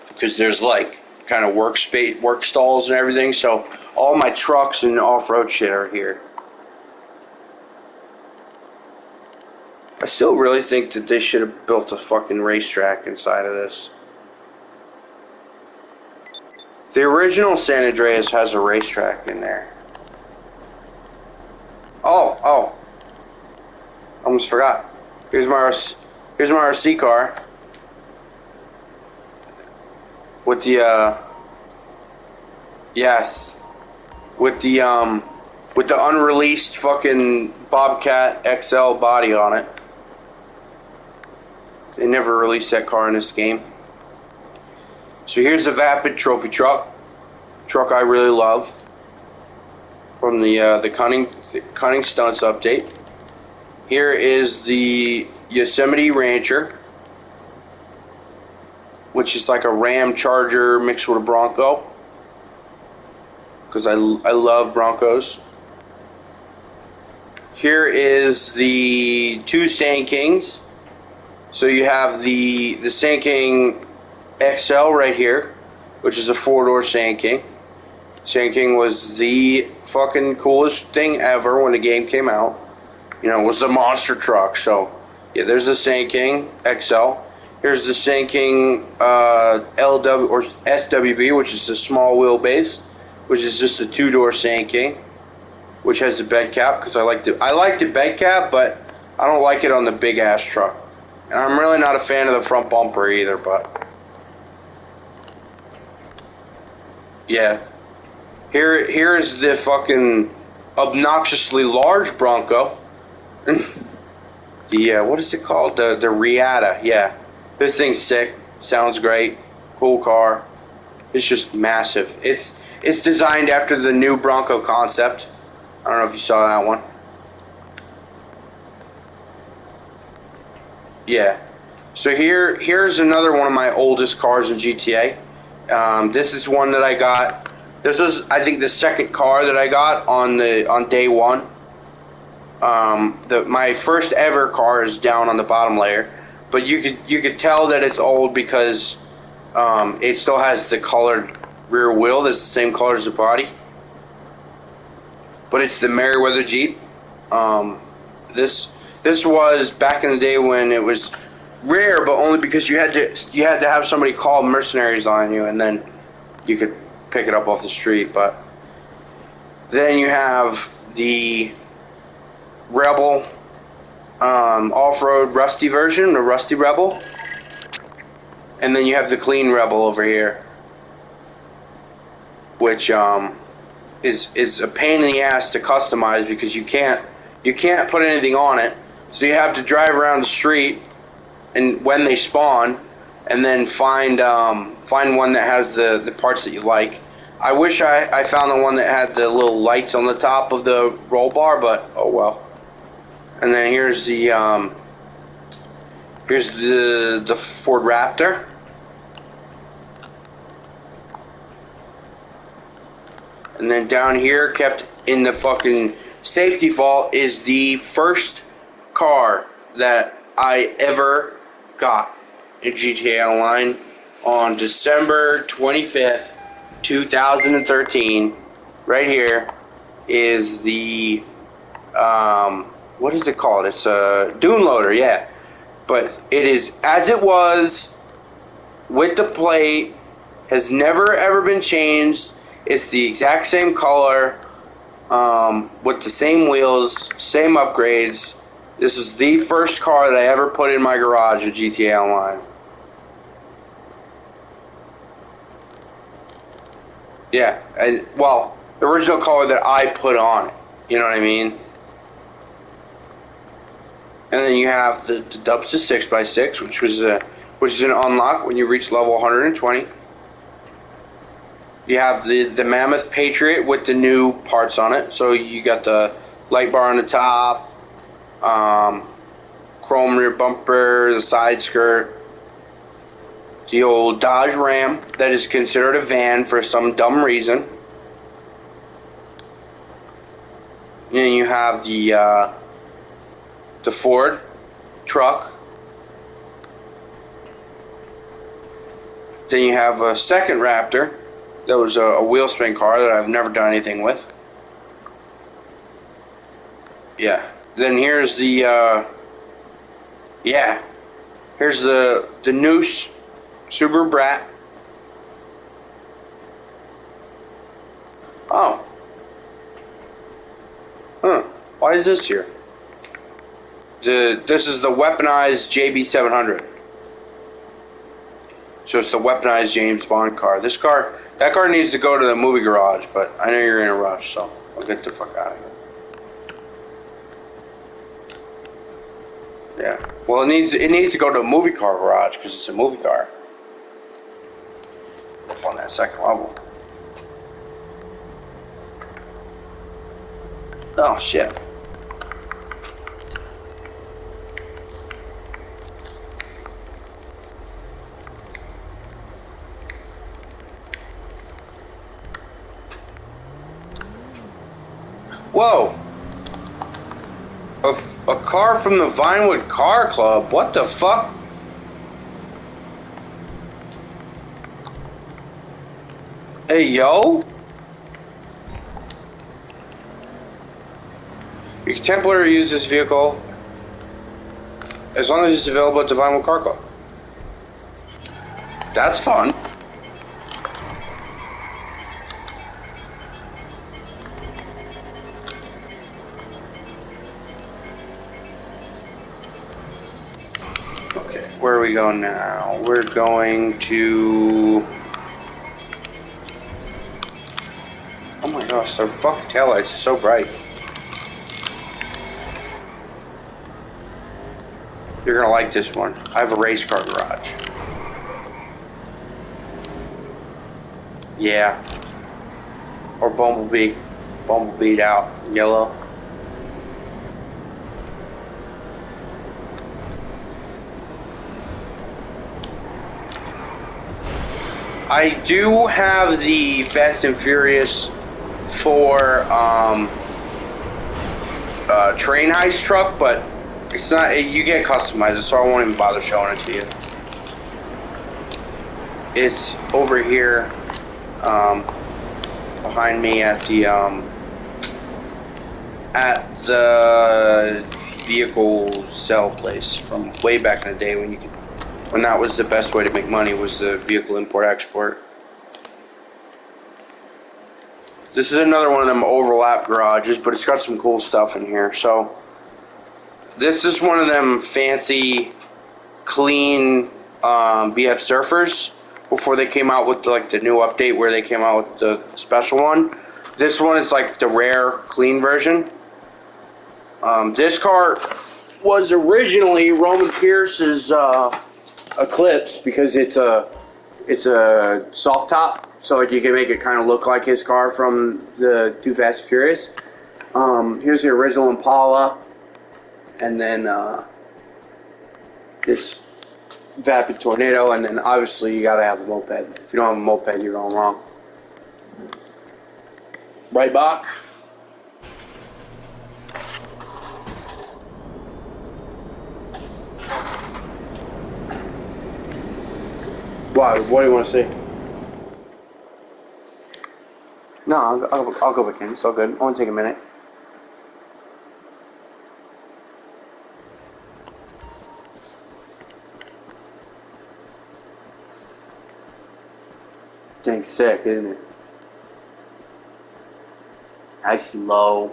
Because there's like kind of work stalls and everything, so all my trucks and off-road shit are here. I still really think that they should have built a fucking racetrack inside of this. The original San Andreas has a racetrack in there. Oh, almost forgot. Here's my RC car with the yes, with the unreleased fucking Bobcat XL body on it. They never released that car in this game. So here's the Vapid trophy truck I really love from the Cunning Stunts update. Here is the Yosemite Rancher, which is like a Ram Charger mixed with a Bronco, because I love Broncos. Here is the two Sand Kings. So you have the Sand King XL right here, which is a four-door Sand King. Sand King was the fucking coolest thing ever when the game came out. You know, it was the monster truck. So, yeah, there's the Sand King XL. Here's the Sand King LW or SWB, which is the small wheelbase, which is just a two-door Sand King, which has the bed cap because I like the bed cap, but I don't like it on the big ass truck. And I'm really not a fan of the front bumper either, but yeah. Here is the fucking obnoxiously large Bronco. The what is it called? The Riata. Yeah, this thing's sick. Sounds great. Cool car. It's just massive. It's designed after the new Bronco concept. I don't know if you saw that one. Yeah. So here's another one of my oldest cars in GTA. This is one that I got. This was, I think, the second car that I got on day one. My first ever car is down on the bottom layer, but you could tell that it's old because it still has the colored rear wheel that's the same color as the body. But it's the Merryweather Jeep. This was back in the day when it was rare, but only because you had to have somebody call mercenaries on you, and then you could pick it up off the street. But then you have the Rebel off-road Rusty version, the Rusty Rebel, and then you have the clean Rebel over here, which is a pain in the ass to customize because you can't put anything on it, so you have to drive around the street and when they spawn, and then find one that has the parts that you like. I wish I found the one that had the little lights on the top of the roll bar, but oh well. And then here's the Ford Raptor. And then down here, kept in the fucking safety vault, is the first car that I ever got in GTA Online on December 25th, 2013. Right here is the what is it called? It's a Dune Loader, yeah. But it is as it was, with the plate, has never ever been changed. It's the exact same color, with the same wheels, same upgrades. This is the first car that I ever put in my garage at GTA Online. Yeah, and well, the original color that I put on it. You know what I mean? And then you have the Dubsta 6x6, which is an unlock when you reach level 120. You have the Mammoth Patriot with the new parts on it. So you got the light bar on the top, chrome rear bumper, the side skirt, the old Dodge Ram that is considered a van for some dumb reason. And then you have the Ford truck. Then you have a second Raptor. That was a wheel spin car that I've never done anything with. Yeah. Then here's the here's the Noose Subaru Brat. Oh. Huh. Why is this here? This is the weaponized JB700. So it's the weaponized James Bond car. That car needs to go to the movie garage, but I know you're in a rush, so I'll get the fuck out of here. Yeah. Well, it needs to go to a movie car garage because it's a movie car. Up on that second level. Oh shit. Whoa! A car from the Vinewood Car Club? What the fuck? Hey, yo? You can temporarily use this vehicle as long as it's available at the Vinewood Car Club. That's fun. Where are we going now? We're going to... Oh my gosh, the fucking taillights are so bright. You're gonna like this one. I have a race car garage. Yeah. Or Bumblebee. Bumblebee'd out. Yellow. I do have the Fast and Furious 4 train heist truck, but it's not. You can't customize it, so I won't even bother showing it to you. It's over here, behind me at the vehicle sell place from way back in the day when that was the best way to make money, was the vehicle import-export. This is another one of them overlap garages, but it's got some cool stuff in here. So this is one of them fancy, clean BF Surfers before they came out with like the new update where they came out with the special one. This one is like the rare, clean version. This car was originally Roman Pierce's Eclipse because it's a soft top, so like you can make it kind of look like his car from the Too Fast and Furious. Here's the original Impala, and then this Vapid Tornado, and then obviously you gotta have a moped. If you don't have a moped, you're going wrong. Right, Bach? What do you want to see? No, I'll go back in. It's all good. It won't take a minute. Thing's sick, isn't it? Nice and low.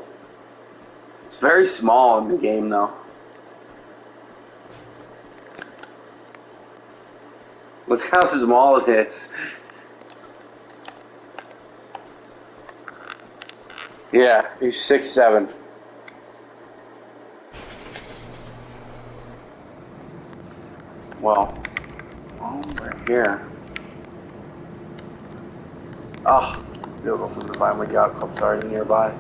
It's very small in the game, though. Look how small it is. Yeah, he's 6'7". Well, we're here. Oh, beautiful from the Vinewood Yacht Club's already nearby.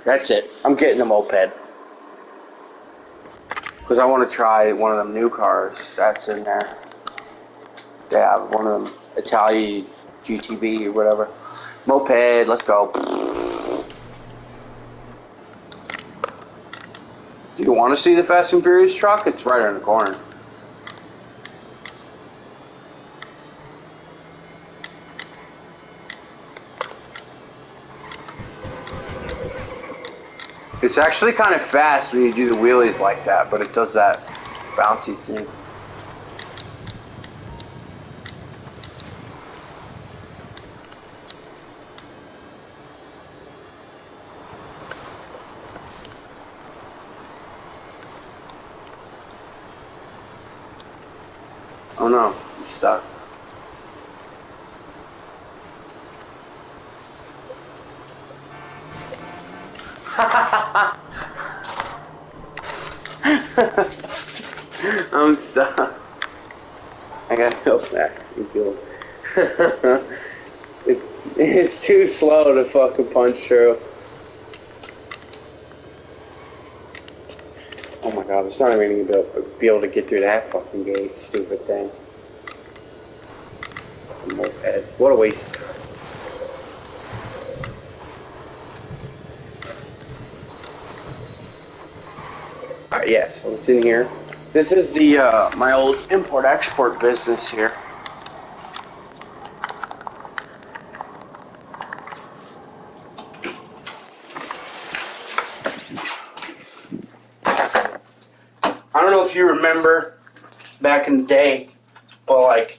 That's it. I'm getting a moped. Because I want to try one of them new cars that's in there. They have one of them Italian GTB or whatever. Moped, let's go. Do you want to see the Fast and Furious truck? It's right around the corner. It's actually kind of fast when you do the wheelies like that, but it does that bouncy thing. Oh no, I'm stuck. I'm stuck. I gotta go back and kill it's too slow to fucking punch through. Oh my god, it's not even gonna be able to get through that fucking gate, stupid thing. Fucking moped. What a waste. Alright, yeah, so it's in here. This is the, my old import-export business here. I don't know if you remember back in the day, but like,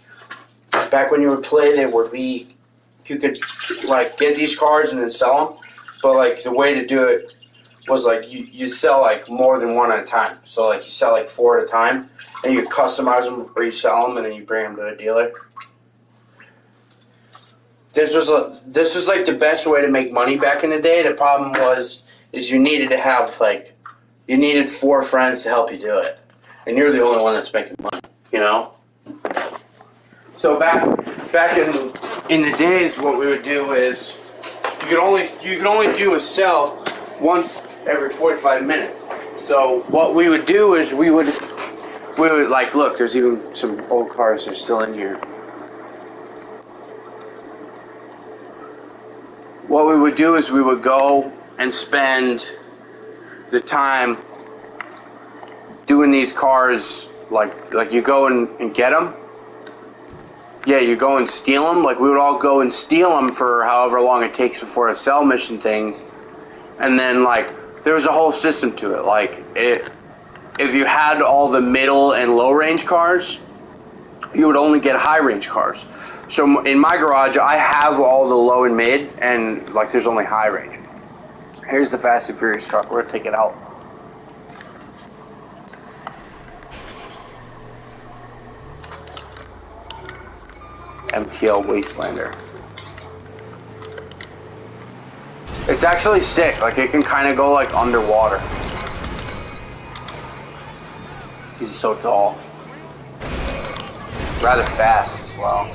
back when you would play, you could like get these cars and then sell them. But like, the way to do it was like, you sell like more than one at a time. So like, you sell like 4 at a time, and you customize them before you sell them, and then you bring them to a dealer. This was like the best way to make money back in the day. The problem is you needed to have like, you needed 4 friends to help you do it, and you're the only one that's making money, you know. So back in the days, what we would do is you could only do a sell once every 45 minutes. So what we would do is we would like, look, there's even some old cars that are still in here. What we would do is we would go and spend the time doing these cars, like you go and get them. Yeah, you go and steal them. Like, we would all go and steal them for however long it takes before a sell mission things. And then, like, there was a whole system to it. Like, if you had all the middle and low range cars, you would only get high range cars. So in my garage, I have all the low and mid, and like, there's only high range. Here's the Fast and Furious truck. We're gonna take it out. MTL Wastelander. It's actually sick. Like, it can kind of go like underwater. He's so tall. Rather fast as well.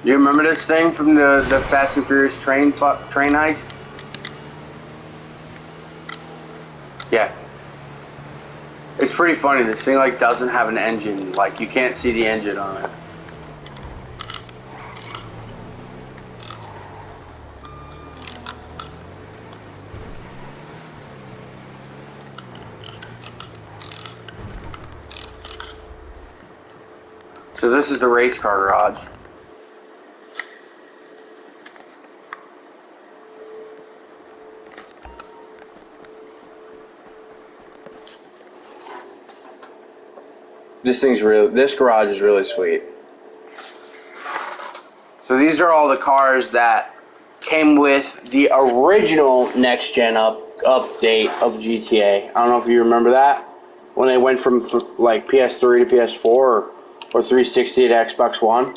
You remember this thing from the Fast and Furious train heist? Yeah. It's pretty funny. This thing like doesn't have an engine. Like, you can't see the engine on it. So this is the race car garage. This garage is really sweet. So these are all the cars that came with the original next gen update of GTA. I don't know if you remember that, when they went from like PS3 to PS4 or 360 to Xbox One.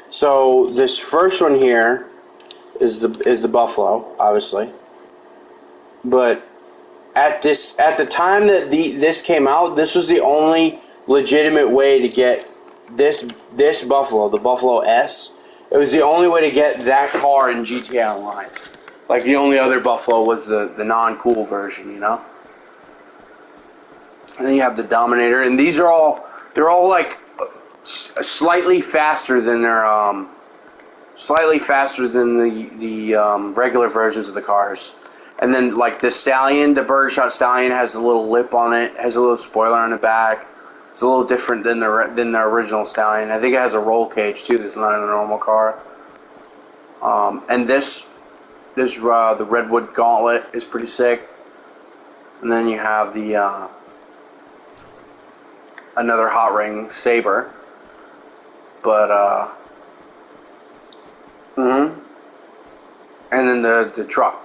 So this first one here is the Buffalo, obviously. But at the time that this came out, this was the only legitimate way to get this Buffalo, the Buffalo S. It was the only way to get that car in GTA Online. Like the only other Buffalo was the non-cool version, you know? And then you have the Dominator, and they're all like slightly faster than the regular versions of the cars. And then like the Stallion, the Burger Shot Stallion has a little lip on it, has a little spoiler on the back. It's a little different than the original Stallion. I think it has a roll cage too that's not in a normal car. And the Redwood Gauntlet is pretty sick. And then you have the another Hot Ring Saber. But and then the truck,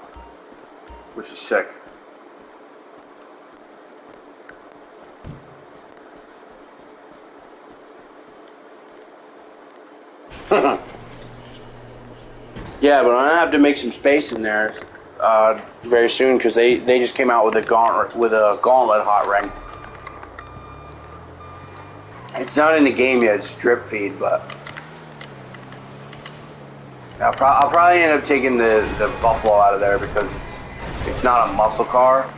which is sick. Yeah, but I'm gonna have to make some space in there very soon because they just came out with a gauntlet hot ring. It's not in the game yet; it's drip feed, but I'll probably end up taking the Buffalo out of there because it's not a muscle car,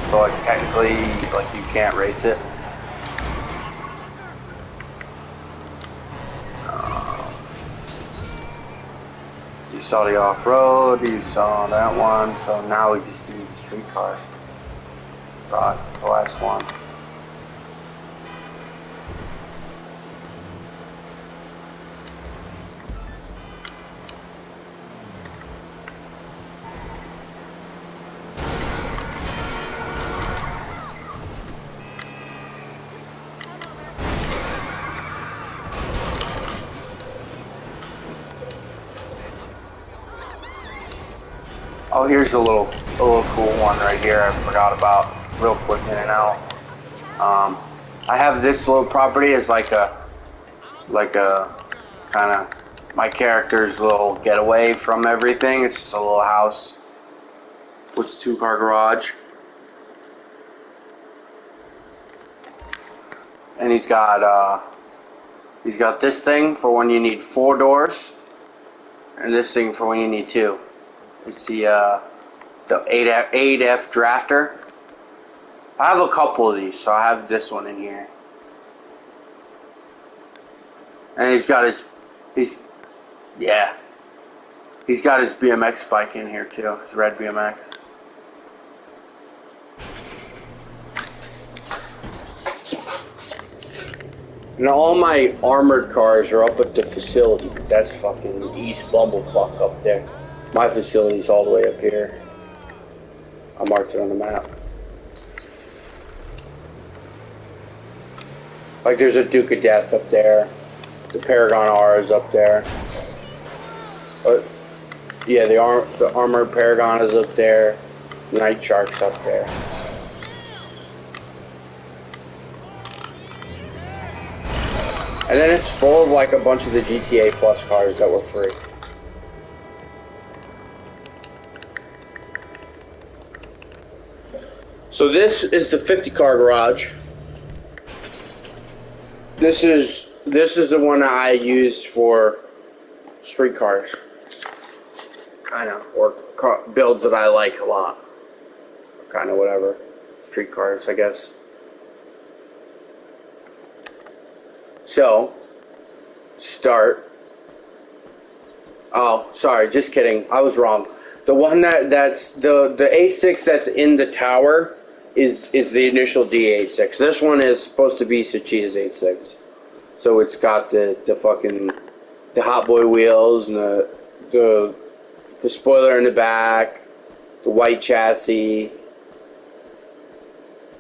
so like technically like you can't race it. You saw the off-road, you saw that one, so now we just need the street car. Right, the last one. Oh, here's a little cool one right here I forgot about real quick in and out. I have this little property as like a kind of my character's little getaway from everything. It's just a little house with a 2-car garage. And he's got this thing for when you need 4 doors and this thing for when you need 2. It's the 8F drafter. I have a couple of these, so I have this one in here. And he's got his BMX bike in here too, his red BMX. And all my armored cars are up at the facility. That's fucking East Bumblefuck up there. My facility's all the way up here. I marked it on the map. Like there's a Duke of Death up there. The Paragon R is up there. Yeah, the Armored Paragon is up there. Night Shark's up there. And then it's full of like a bunch of the GTA Plus cars that were free. So this is the 50-car garage. This is the one I used for street cars, kind of, or builds that I like a lot, kind of whatever, street cars, I guess. So, start. Oh, sorry, just kidding. I was wrong. The one that's the A6 that's in the tower is the initial D86. This one is supposed to be Sachia's 86. So it's got the fucking the Hot Boy wheels and the spoiler in the back, the white chassis,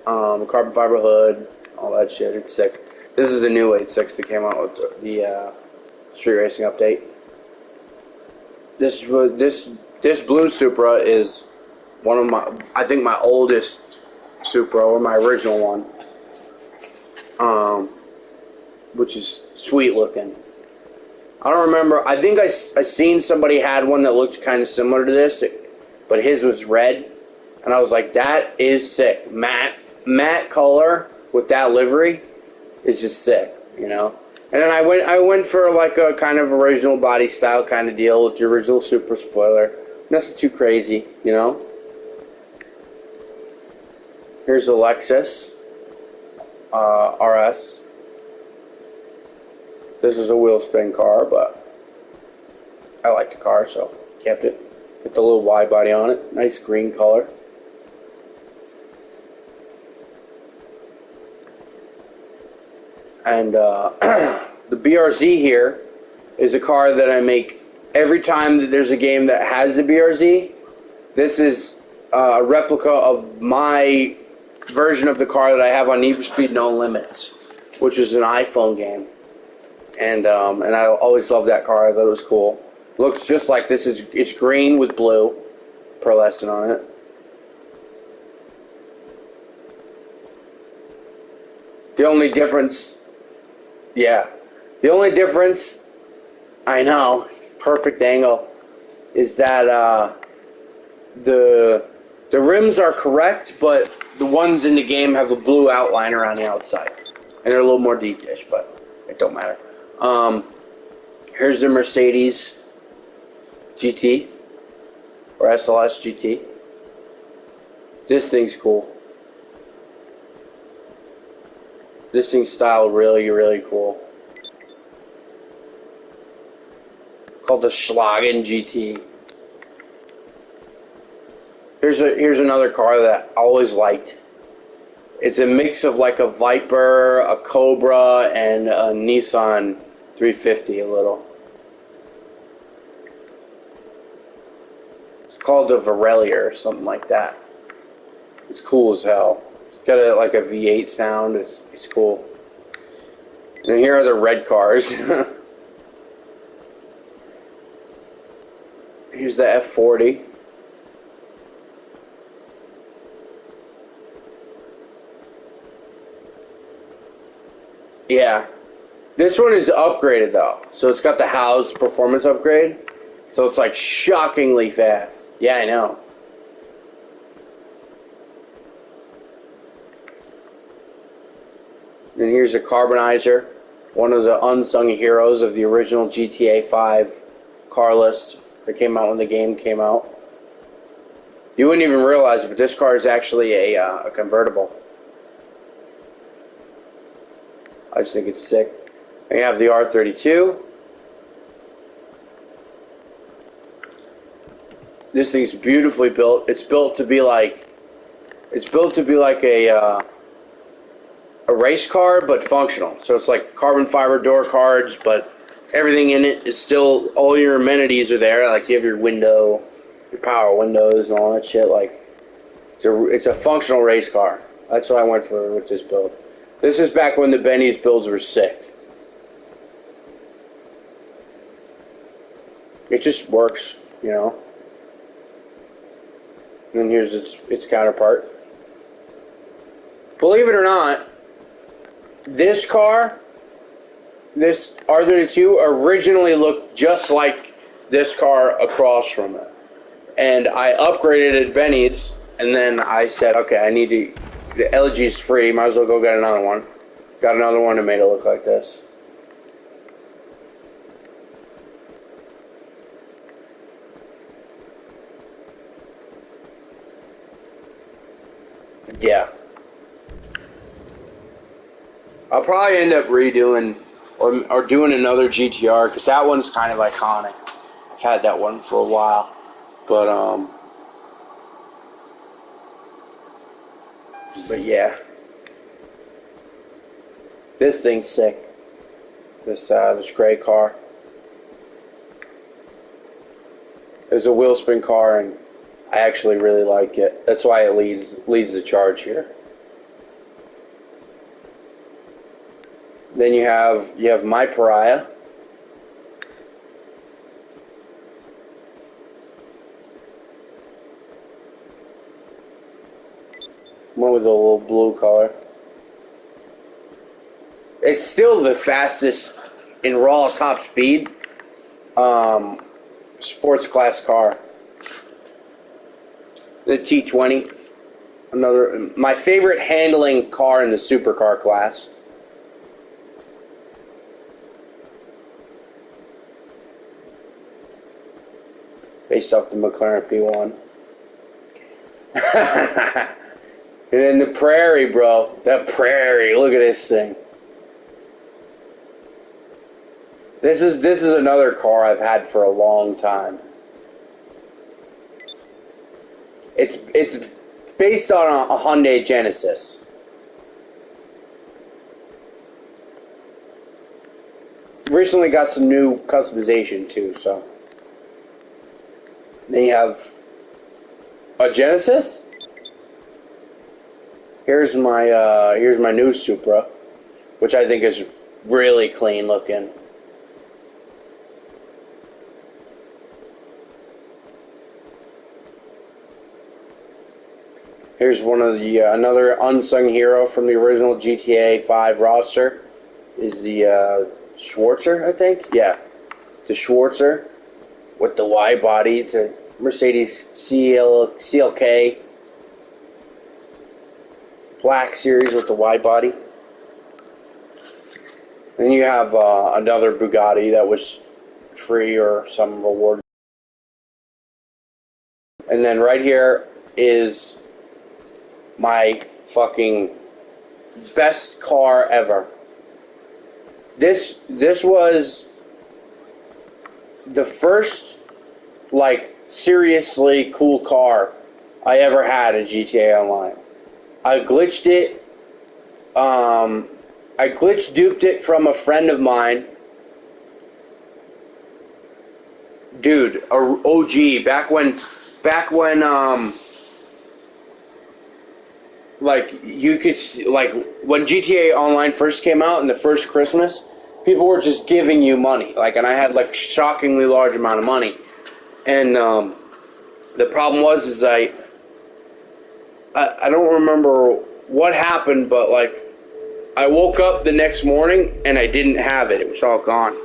carbon fiber hood, all that shit. It's sick. This is the new 86 that came out with the street racing update. This blue Supra is one of I think my oldest Supra, or my original one, which is sweet looking. I don't remember. I think I seen somebody had one that looked kind of similar to this, but his was red, and I was like, that is sick. Matte color with that livery is just sick, you know. And then I went for like a kind of original body style kind of deal with the original Super spoiler Nothing too crazy, you know. Here's the Lexus RS. This is a wheel spin car, but I like the car, so kept it. Get the little wide body on it. Nice green color. And the BRZ here is a car that I make every time that there's a game that has the BRZ. This is a replica of my version of the car that I have on Need for Speed No Limits, which is an iPhone game. And I always loved that car. I thought it was cool. Looks just like this. It's green with blue pearlescent on it. The only difference, yeah, the only difference, I know, perfect angle, is that the rims are correct, but the ones in the game have a blue outline around the outside, and they're a little more deep dish, but it don't matter. Here's the Mercedes GT or SLS GT. This thing's cool. This thing's styled really, really cool. Called the Schlagen GT. Here's another car that I always liked. It's a mix of like a Viper, a Cobra, and a Nissan 350 a little. It's called the Varelier or something like that. It's cool as hell. It's got like a V8 sound. It's cool. And here are the red cars. Here's the F40. Yeah. This one is upgraded though. So it's got the House performance upgrade. So it's like shockingly fast. Yeah, I know. And here's a Carbonizer, one of the unsung heroes of the original GTA 5 car list that came out when the game came out. You wouldn't even realize it, but this car is actually a convertible. I just think it's sick. And you have the R32. This thing's beautifully built. It's built to be like a race car, but functional. So it's like carbon fiber door cards, but everything in it is still, all your amenities are there. Like you have your window, your power windows, and all that shit. Like it's a functional race car. That's what I went for with this build. This is back when the Benny's builds were sick. It just works, you know. And then here's its counterpart. Believe it or not, this car, this R32, originally looked just like this car across from it. And I upgraded at Benny's, and then I said, okay, I need to, the LG's free, might as well go get another one. Got another one and made it look like this. Yeah. I'll probably end up redoing or doing another GTR because that one's kind of iconic. I've had that one for a while, but yeah, this thing's sick. This gray car. It's a wheel spin car, and I actually really like it. That's why it leads the charge here. Then you have My Pariah. One with a little blue color. It's still the fastest in raw top speed sports class car. The T20. My favorite handling car in the supercar class. based off the McLaren P1. And then the Prairie, bro. That Prairie. Look at this thing. This is another car I've had for a long time. It's based on a Hyundai Genesis. Recently got some new customization too, so. Then you have a Genesis. Here's my new Supra, which I think is really clean looking. Here's one of the another unsung hero from the original GTA 5 roster is the Schwarzer, I think. Yeah, the Schwarzer with the wide body. It's a Mercedes CLK Black Series with the wide body. Then you have another Bugatti that was free or some reward. And then right here is my fucking best car ever. This was the first like seriously cool car I ever had in GTA Online. I glitched it. I glitch duped it from a friend of mine. Dude, a OG back when like you could like when GTA Online first came out in the first Christmas, people were just giving you money. Like, and I had like shockingly large amount of money. And the problem was I don't remember what happened, but like I woke up the next morning and I didn't have it. It was all gone.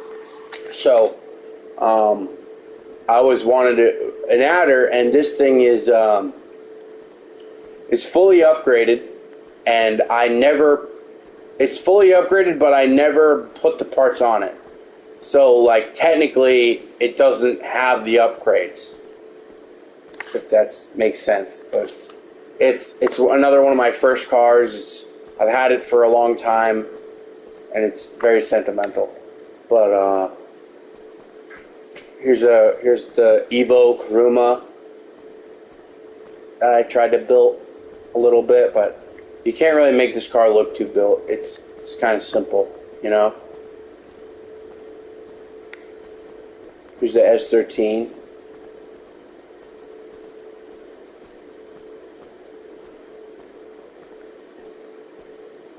So I always wanted an adder, and this thing is fully upgraded, and it's fully upgraded, but I never put the parts on it. So like technically it doesn't have the upgrades, if that makes sense. But it's another one of my first cars. I've had it for a long time, and it's very sentimental. But here's the Evo Kuruma that I tried to build a little bit, but you can't really make this car look too built. It's kind of simple, you know. Here's the S13.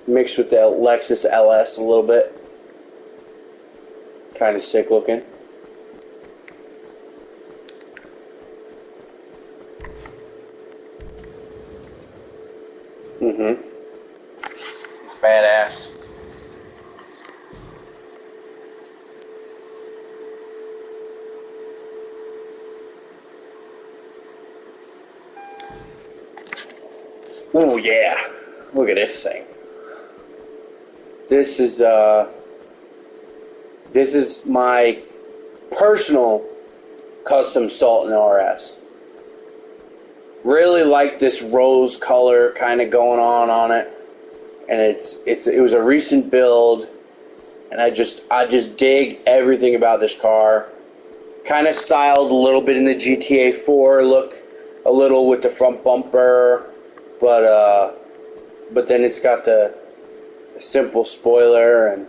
Mixed with the Lexus LS a little bit. Kind of sick looking. It's badass. Oh yeah. Look at this thing. This is my personal custom Sultan RS. Really like this rose color kind of going on it, and it was a recent build, and I just dig everything about this car. Kind of styled a little bit in the GTA 4 look, a little with the front bumper, but then it's got the simple spoiler, and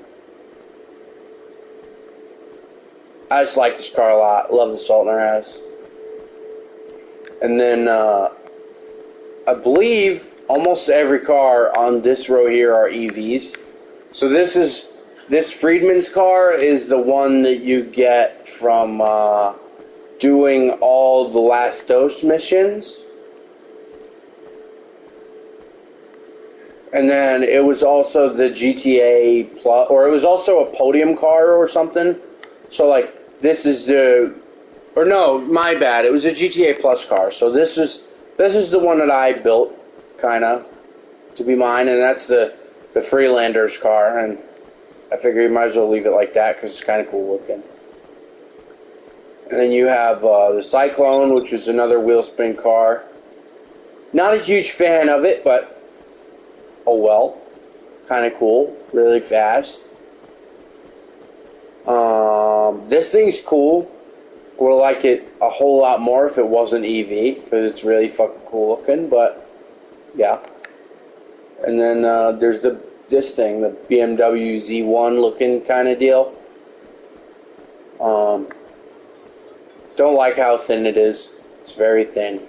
I just like this car a lot. Love the Sultan RS. And then I believe almost every car on this row here are EVs. So this Friedman's car is the one that you get from doing all the Last Dose missions. And then it was also the GTA Plus, or it was also a podium car or something. So like this is or no, my bad. It was a GTA Plus car. So this is the one that I built, kind of, to be mine, and that's the Freelander's car. And I figure you might as well leave it like that because it's kind of cool looking. And then you have the Cyclone, which is another wheel spin car. Not a huge fan of it, but oh well. Kind of cool. Really fast. This thing's cool. Would like it a whole lot more if it wasn't EV, because it's really fucking cool looking, but yeah. And then there's this thing, the BMW Z1 looking kind of deal. Don't like how thin it is. It's very thin,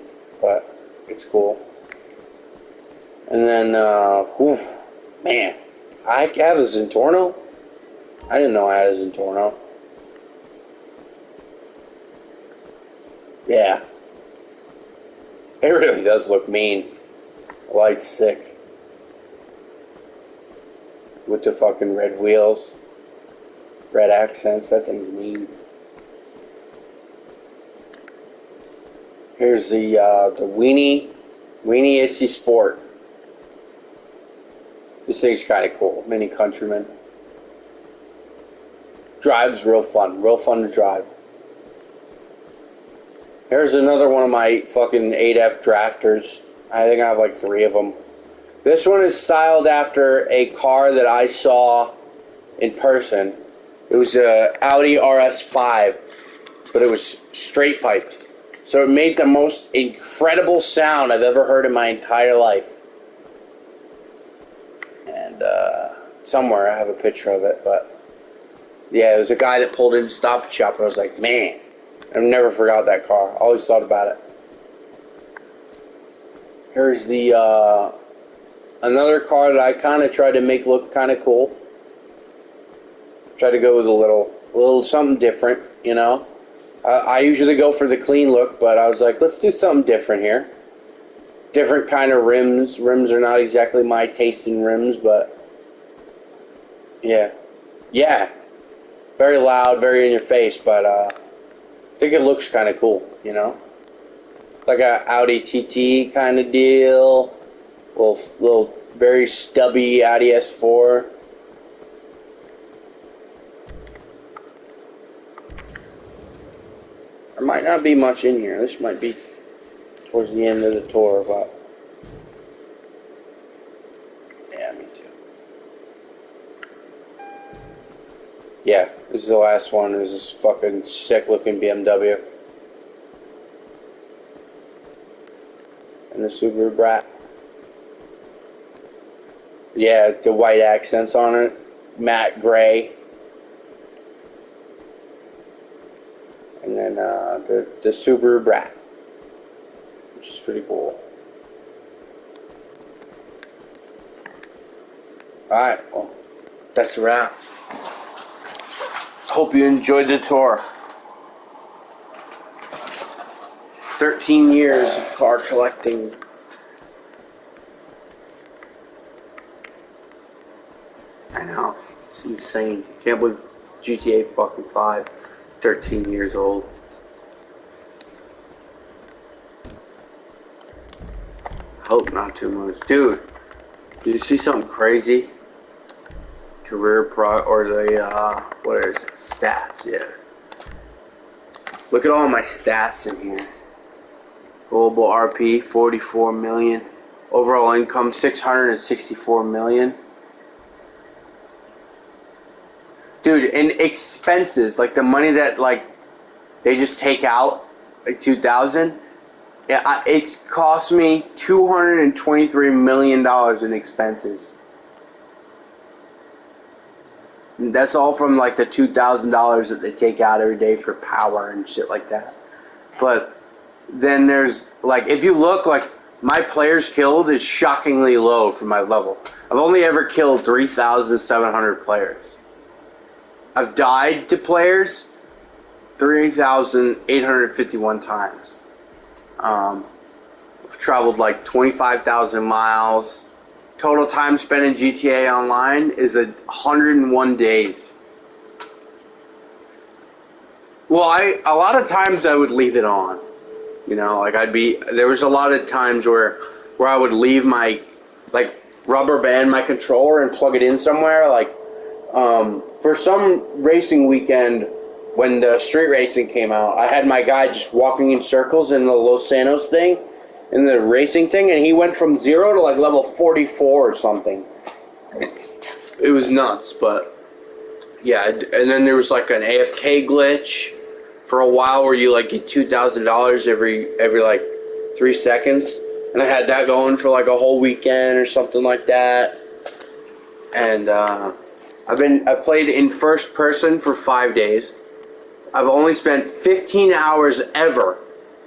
but it's cool. And then, man, I have a Zentorno? I didn't know I had a Zentorno. Yeah. It really does look mean. The light's sick. With the fucking red wheels. Red accents. That thing's mean. Here's the Weenie Issy Sport. This thing's kind of cool. Mini Countryman. Drives real fun. Real fun to drive. Here's another one of my fucking 8F drafters. I think I have like 3 of them. This one is styled after a car that I saw in person. It was a Audi RS5, but it was straight piped. So it made the most incredible sound I've ever heard in my entire life. And somewhere I have a picture of it, but yeah, it was a guy that pulled in Stop and Shop, and I was like, man, I've never forgot that car. Always thought about it. Here's the another car that I kind of tried to make look kind of cool. Tried to go with a little something different, you know. I usually go for the clean look, but I was like, let's do something different here. Different kind of rims. Rims are not exactly my taste in rims, but yeah. Yeah. Very loud, very in your face, but I think it looks kind of cool, you know. Like a Audi TT kind of deal. Little very stubby Audi S4. There might not be much in here. This might be towards the end of the tour, but yeah, me too. Yeah, this is the last one. This is fucking sick looking BMW. And the Subaru Brat. Yeah, the white accents on it. Matte gray. And then the Subaru Brat, which is pretty cool. Alright, well, that's a wrap. Hope you enjoyed the tour. 13 years of car collecting. I know, it's insane. Can't believe GTA fucking 5. 13 years old. Hope not too much. Dude, did you see something crazy? Career or the, what is it? Stats, yeah. Look at all my stats in here. Global RP, 44 million. Overall income, 664 million. Dude, and expenses, like the money that, like, they just take out, like 2,000, it's cost me $223 million in expenses. And that's all from, like, the $2,000 that they take out every day for power and shit like that. But then there's, like, if you look, like, my players killed is shockingly low for my level. I've only ever killed 3,700 players. I've died to players 3,851 times. I've traveled like 25,000 miles. Total time spent in GTA Online is 101 days. Well, a lot of times I would leave it on. You know, like there was a lot of times where I would leave my, like, rubber band my controller and plug it in somewhere, like, for some racing weekend, when the street racing came out. I had my guy just walking in circles in the Los Santos thing, in the racing thing, and he went from 0 to like level 44 or something. It was nuts, but yeah. And then there was like an AFK glitch for a while where you like get $2,000 every like 3 seconds, and I had that going for like a whole weekend or something like that. And I played in first person for 5 days. I've only spent 15 hours ever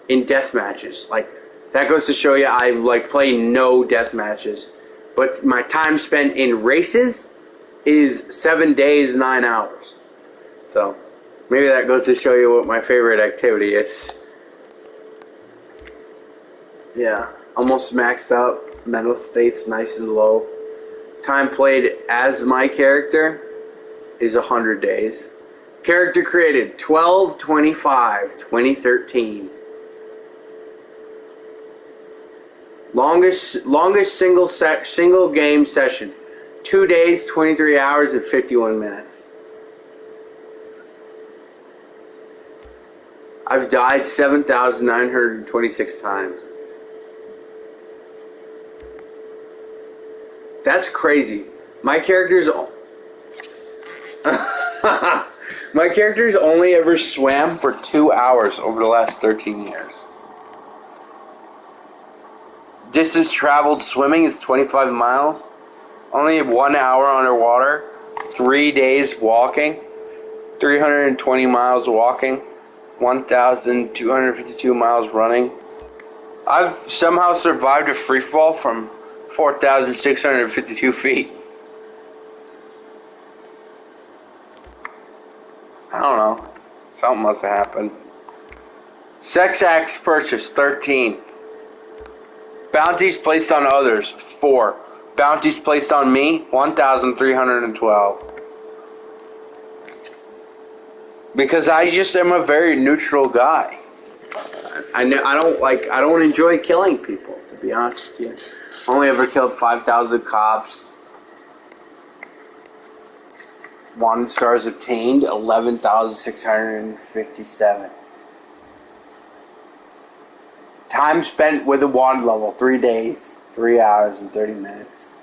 in death matches. Like, that goes to show you I like play no death matches. But my time spent in races is 7 days, 9 hours. So maybe that goes to show you what my favorite activity is. Yeah, almost maxed out. Mental state's nice and low. Time played as my character is 100 days. Character created 12/25/2013. Longest single game session, 2 days, 23 hours, and 51 minutes. I've died 7,926 times. That's crazy. My character's my character's only ever swam for 2 hours over the last 13 years. Distance traveled swimming is 25 miles. Only 1 hour underwater. 3 days walking. 320 miles walking. 1,252 miles running. I've somehow survived a free fall from 4,652 feet. I don't know. Something must have happened. Sex acts purchased, 13. Bounties placed on others, 4. Bounties placed on me, 1,312. Because I just am a very neutral guy. I don't enjoy killing people, to be honest with you. Only ever killed 5,000 cops. Wanted stars obtained, 11,657. Time spent with a wand level, 3 days, 3 hours and 30 minutes.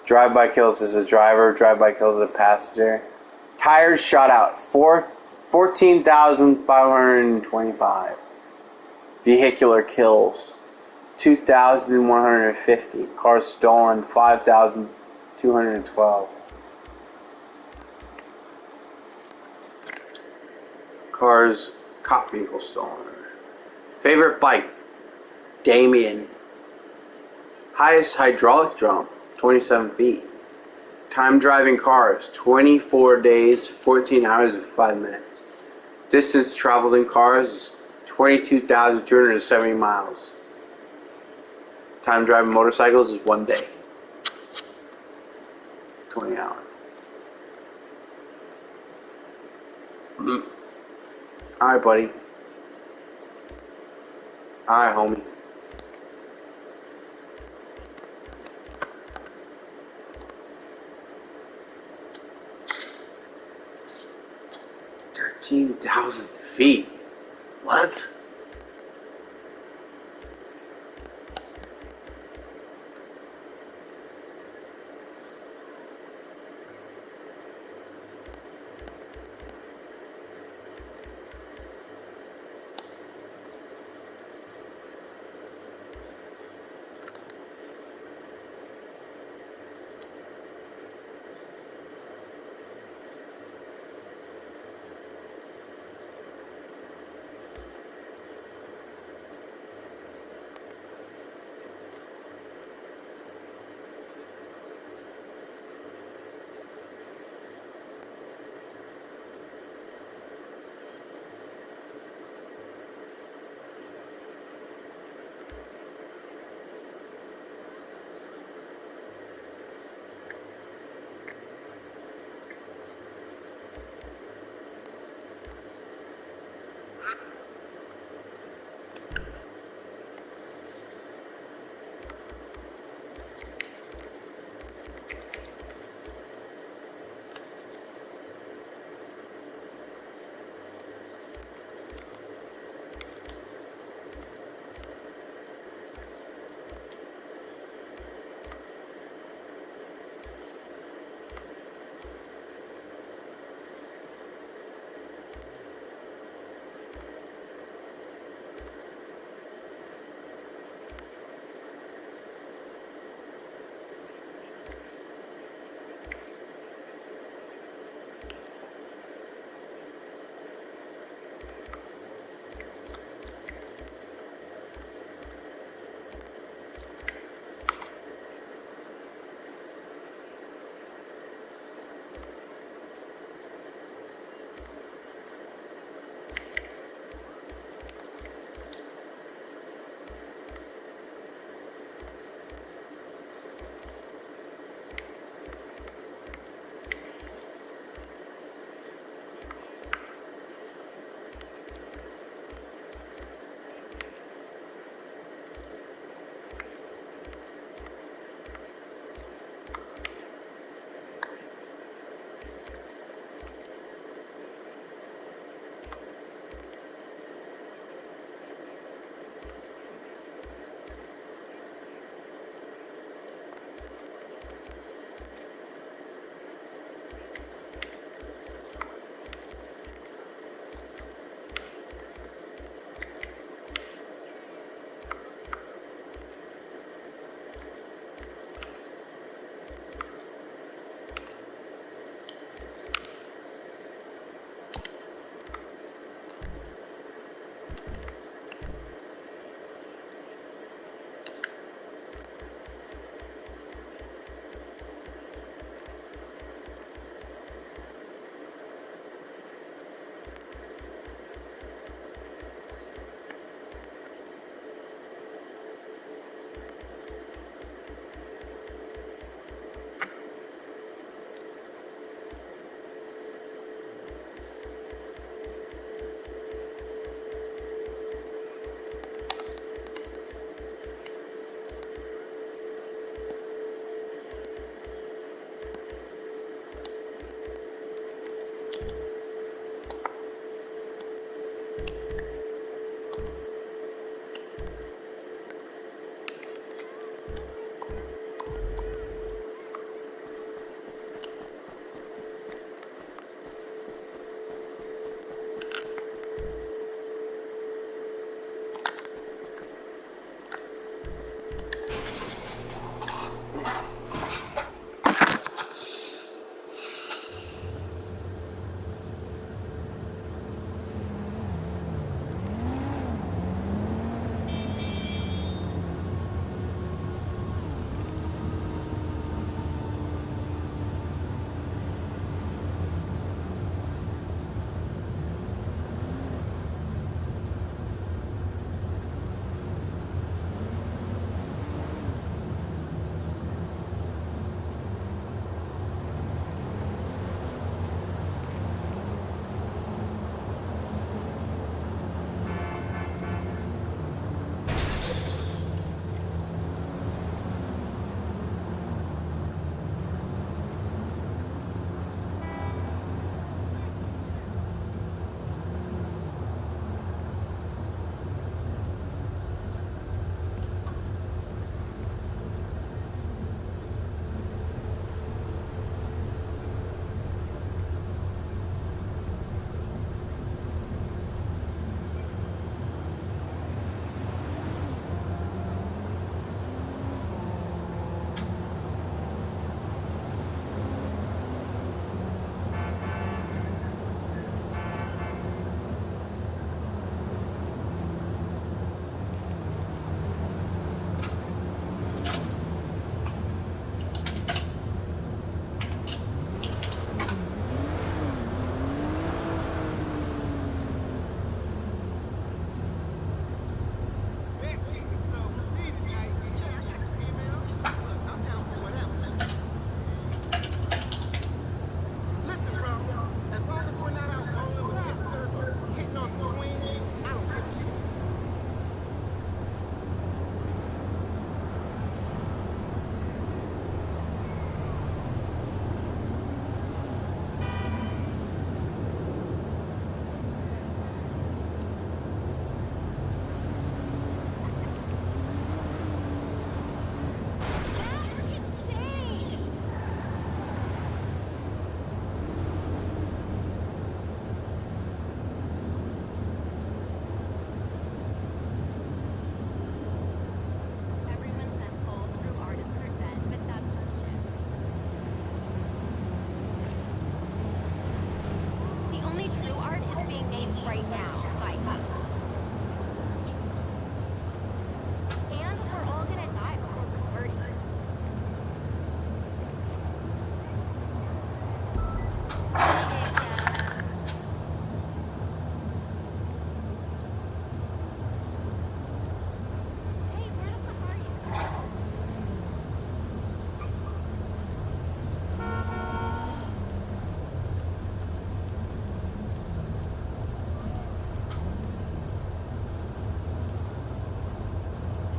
Drive-by kills as a driver, drive-by kills as a passenger. Tires shot out, 14,525. Vehicular kills, 2,150. Cars stolen, 5,212. Cars, cop vehicle stolen. Favorite bike, Damien. Highest hydraulic jump, 27 feet. Time driving cars, 24 days, 14 hours and 5 minutes. Distance traveled in cars, 22,270 miles. Time driving motorcycles is 1 day. 20 hours. Alright, buddy. Alright, homie. $13,000 feet. What?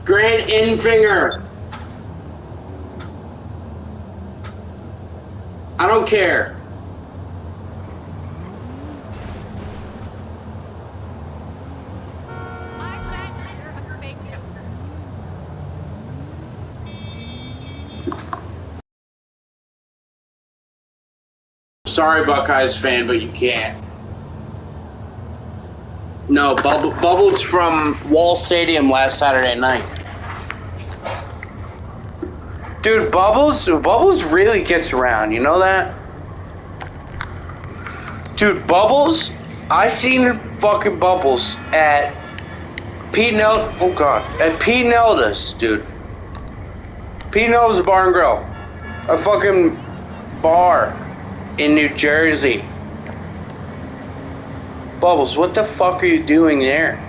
Grant Infinger. I don't care. Sorry, Buckeyes fan, but you can't. No, Bubbles from Wall Stadium last Saturday night. Dude, Bubbles really gets around. You know that? Dude, Bubbles, I seen fucking Bubbles at Pete Nelda's, dude. Pete Nelda's Bar and Grill. A fucking bar in New Jersey. Bubbles, what the fuck are you doing there?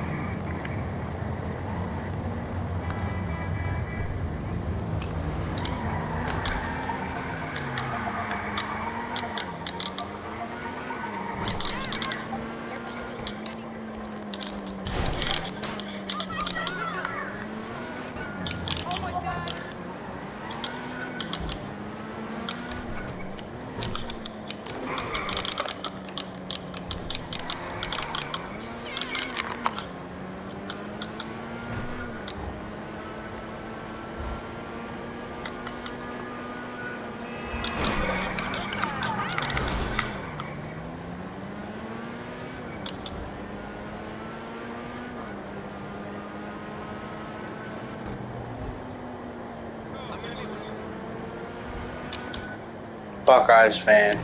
Buckeyes fan.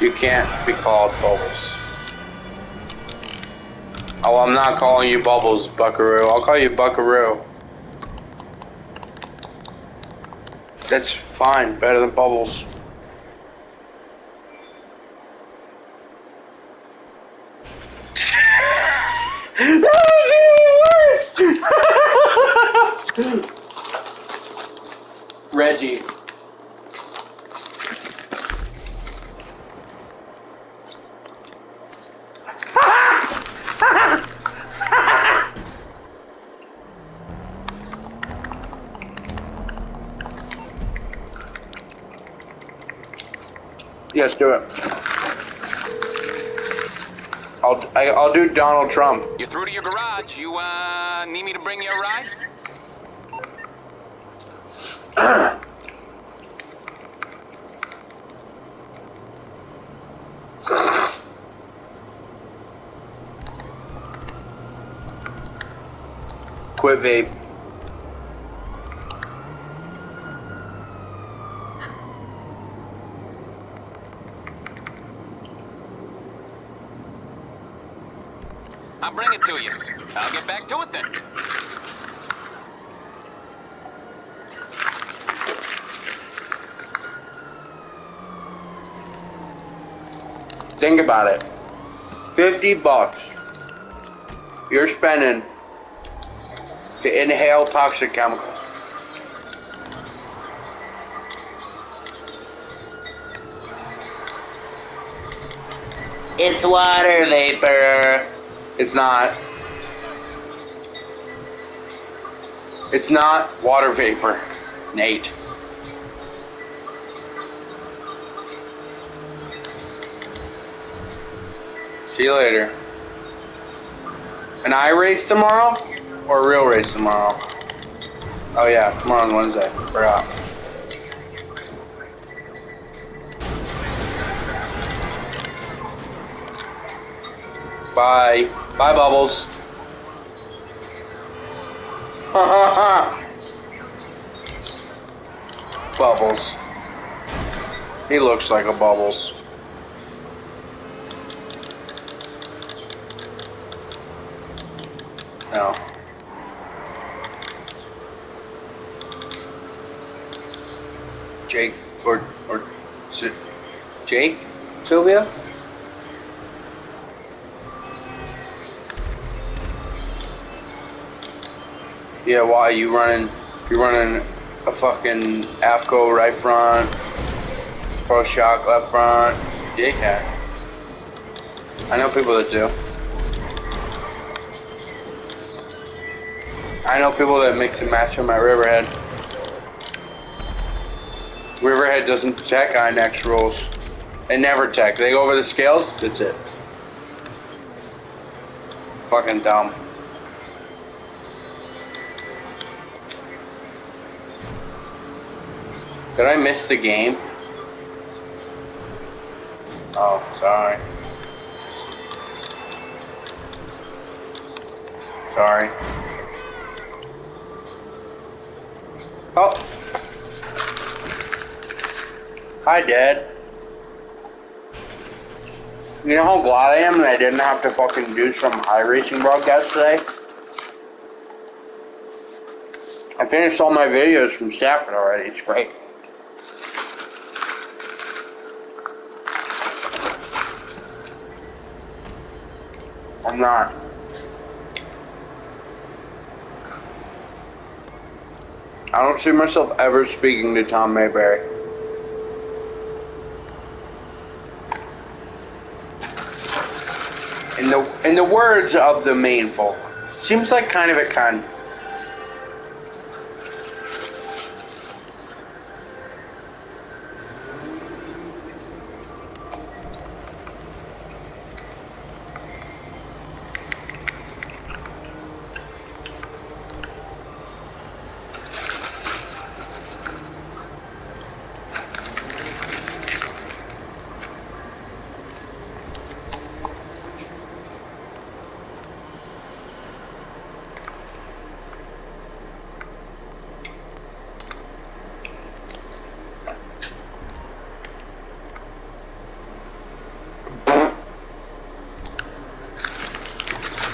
You can't be called Bubbles. Oh, I'm not calling you Bubbles, Buckaroo. I'll call you Buckaroo. That's fine. Better than Bubbles. That was even worse! Reggie. Yes, do it. I'll do Donald Trump. You're through to your garage. You need me to bring you a ride? Quit vape. I'll bring it to you. I'll get back to it then. Think about it. $50 you're spending to inhale toxic chemicals. It's water vapor. It's not. It's not water vapor, Nate. See you later. An iRace tomorrow? Or a real race tomorrow? Oh yeah, tomorrow's Wednesday. Forgot. Bye. Bye, Bubbles. Bubbles. He looks like a Bubbles. No. Jake or Jake? Sylvia? Yeah, why you running? You're running a fucking AFCO right front, Pro Shock left front. Jake had. I know people that do. I know people that mix and match them at Riverhead. Riverhead doesn't check INEX rules. They never check. They go over the scales, that's it. Fucking dumb. Did I miss the game? Oh, sorry. Sorry. Oh. Hi, Dad. You know how glad I am that I didn't have to fucking do some iRacing broadcast today? I finished all my videos from Stafford already. It's great. I'm not. I don't see myself ever speaking to Tom Mayberry. In the words of the main folk, seems like kind of a cunt.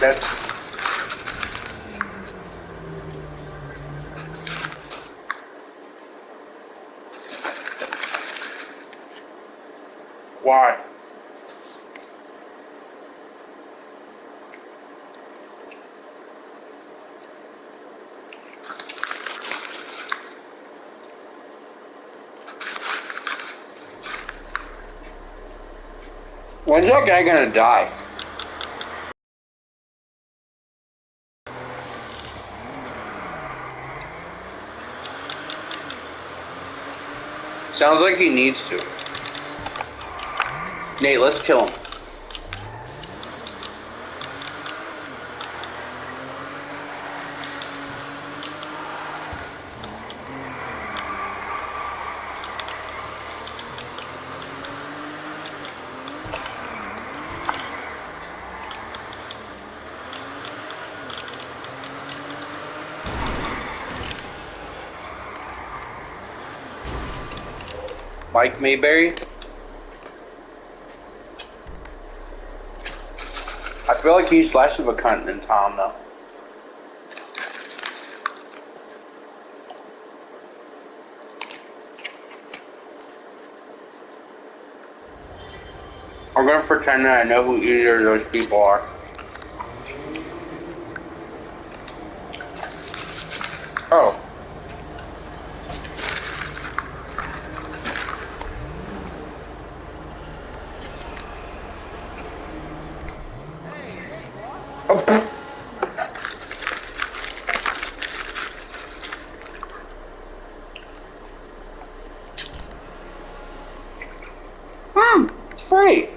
That's why. When's that guy gonna die? Sounds like he needs to. Nate, let's kill him. Mike Mayberry? I feel like he's less of a cunt than Tom, though. I'm gonna pretend that I know who either of those people are. Oh. Oh. It's free.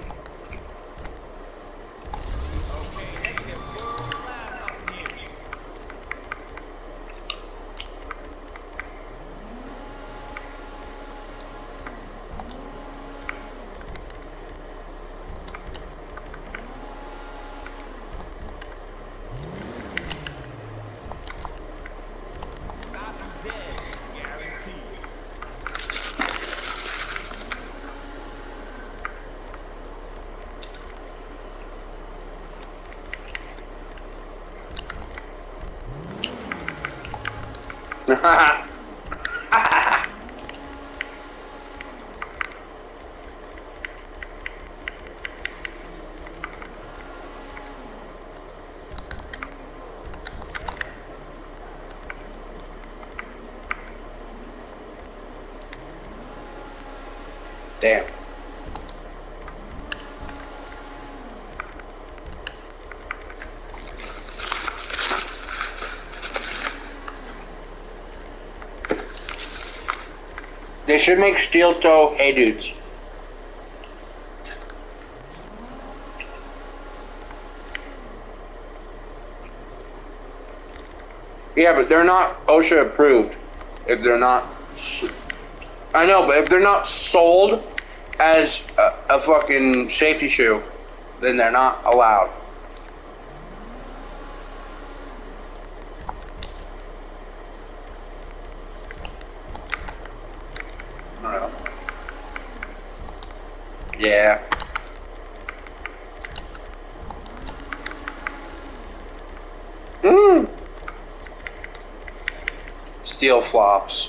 Damn. They should make steel toe Hey Dudes. Yeah, but they're not OSHA approved. If they're not, I know, but if they're not sold as a fucking safety shoe, then they're not allowed. I don't know. Yeah. Mmm. Steel flops.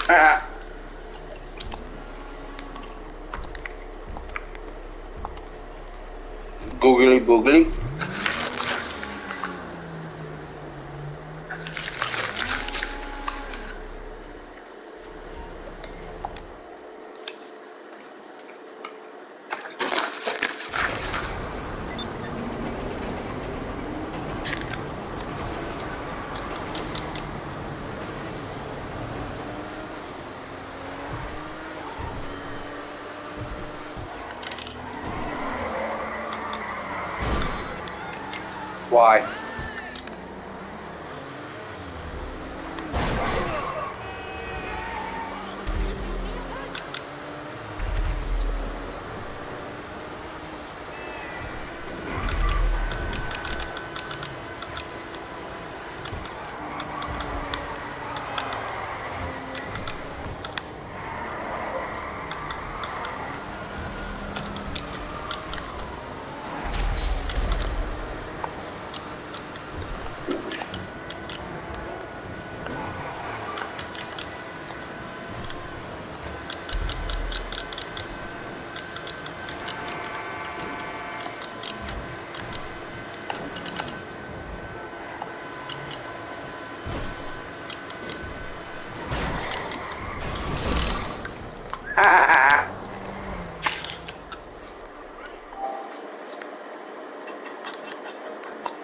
Ah. Googly boogly. Why?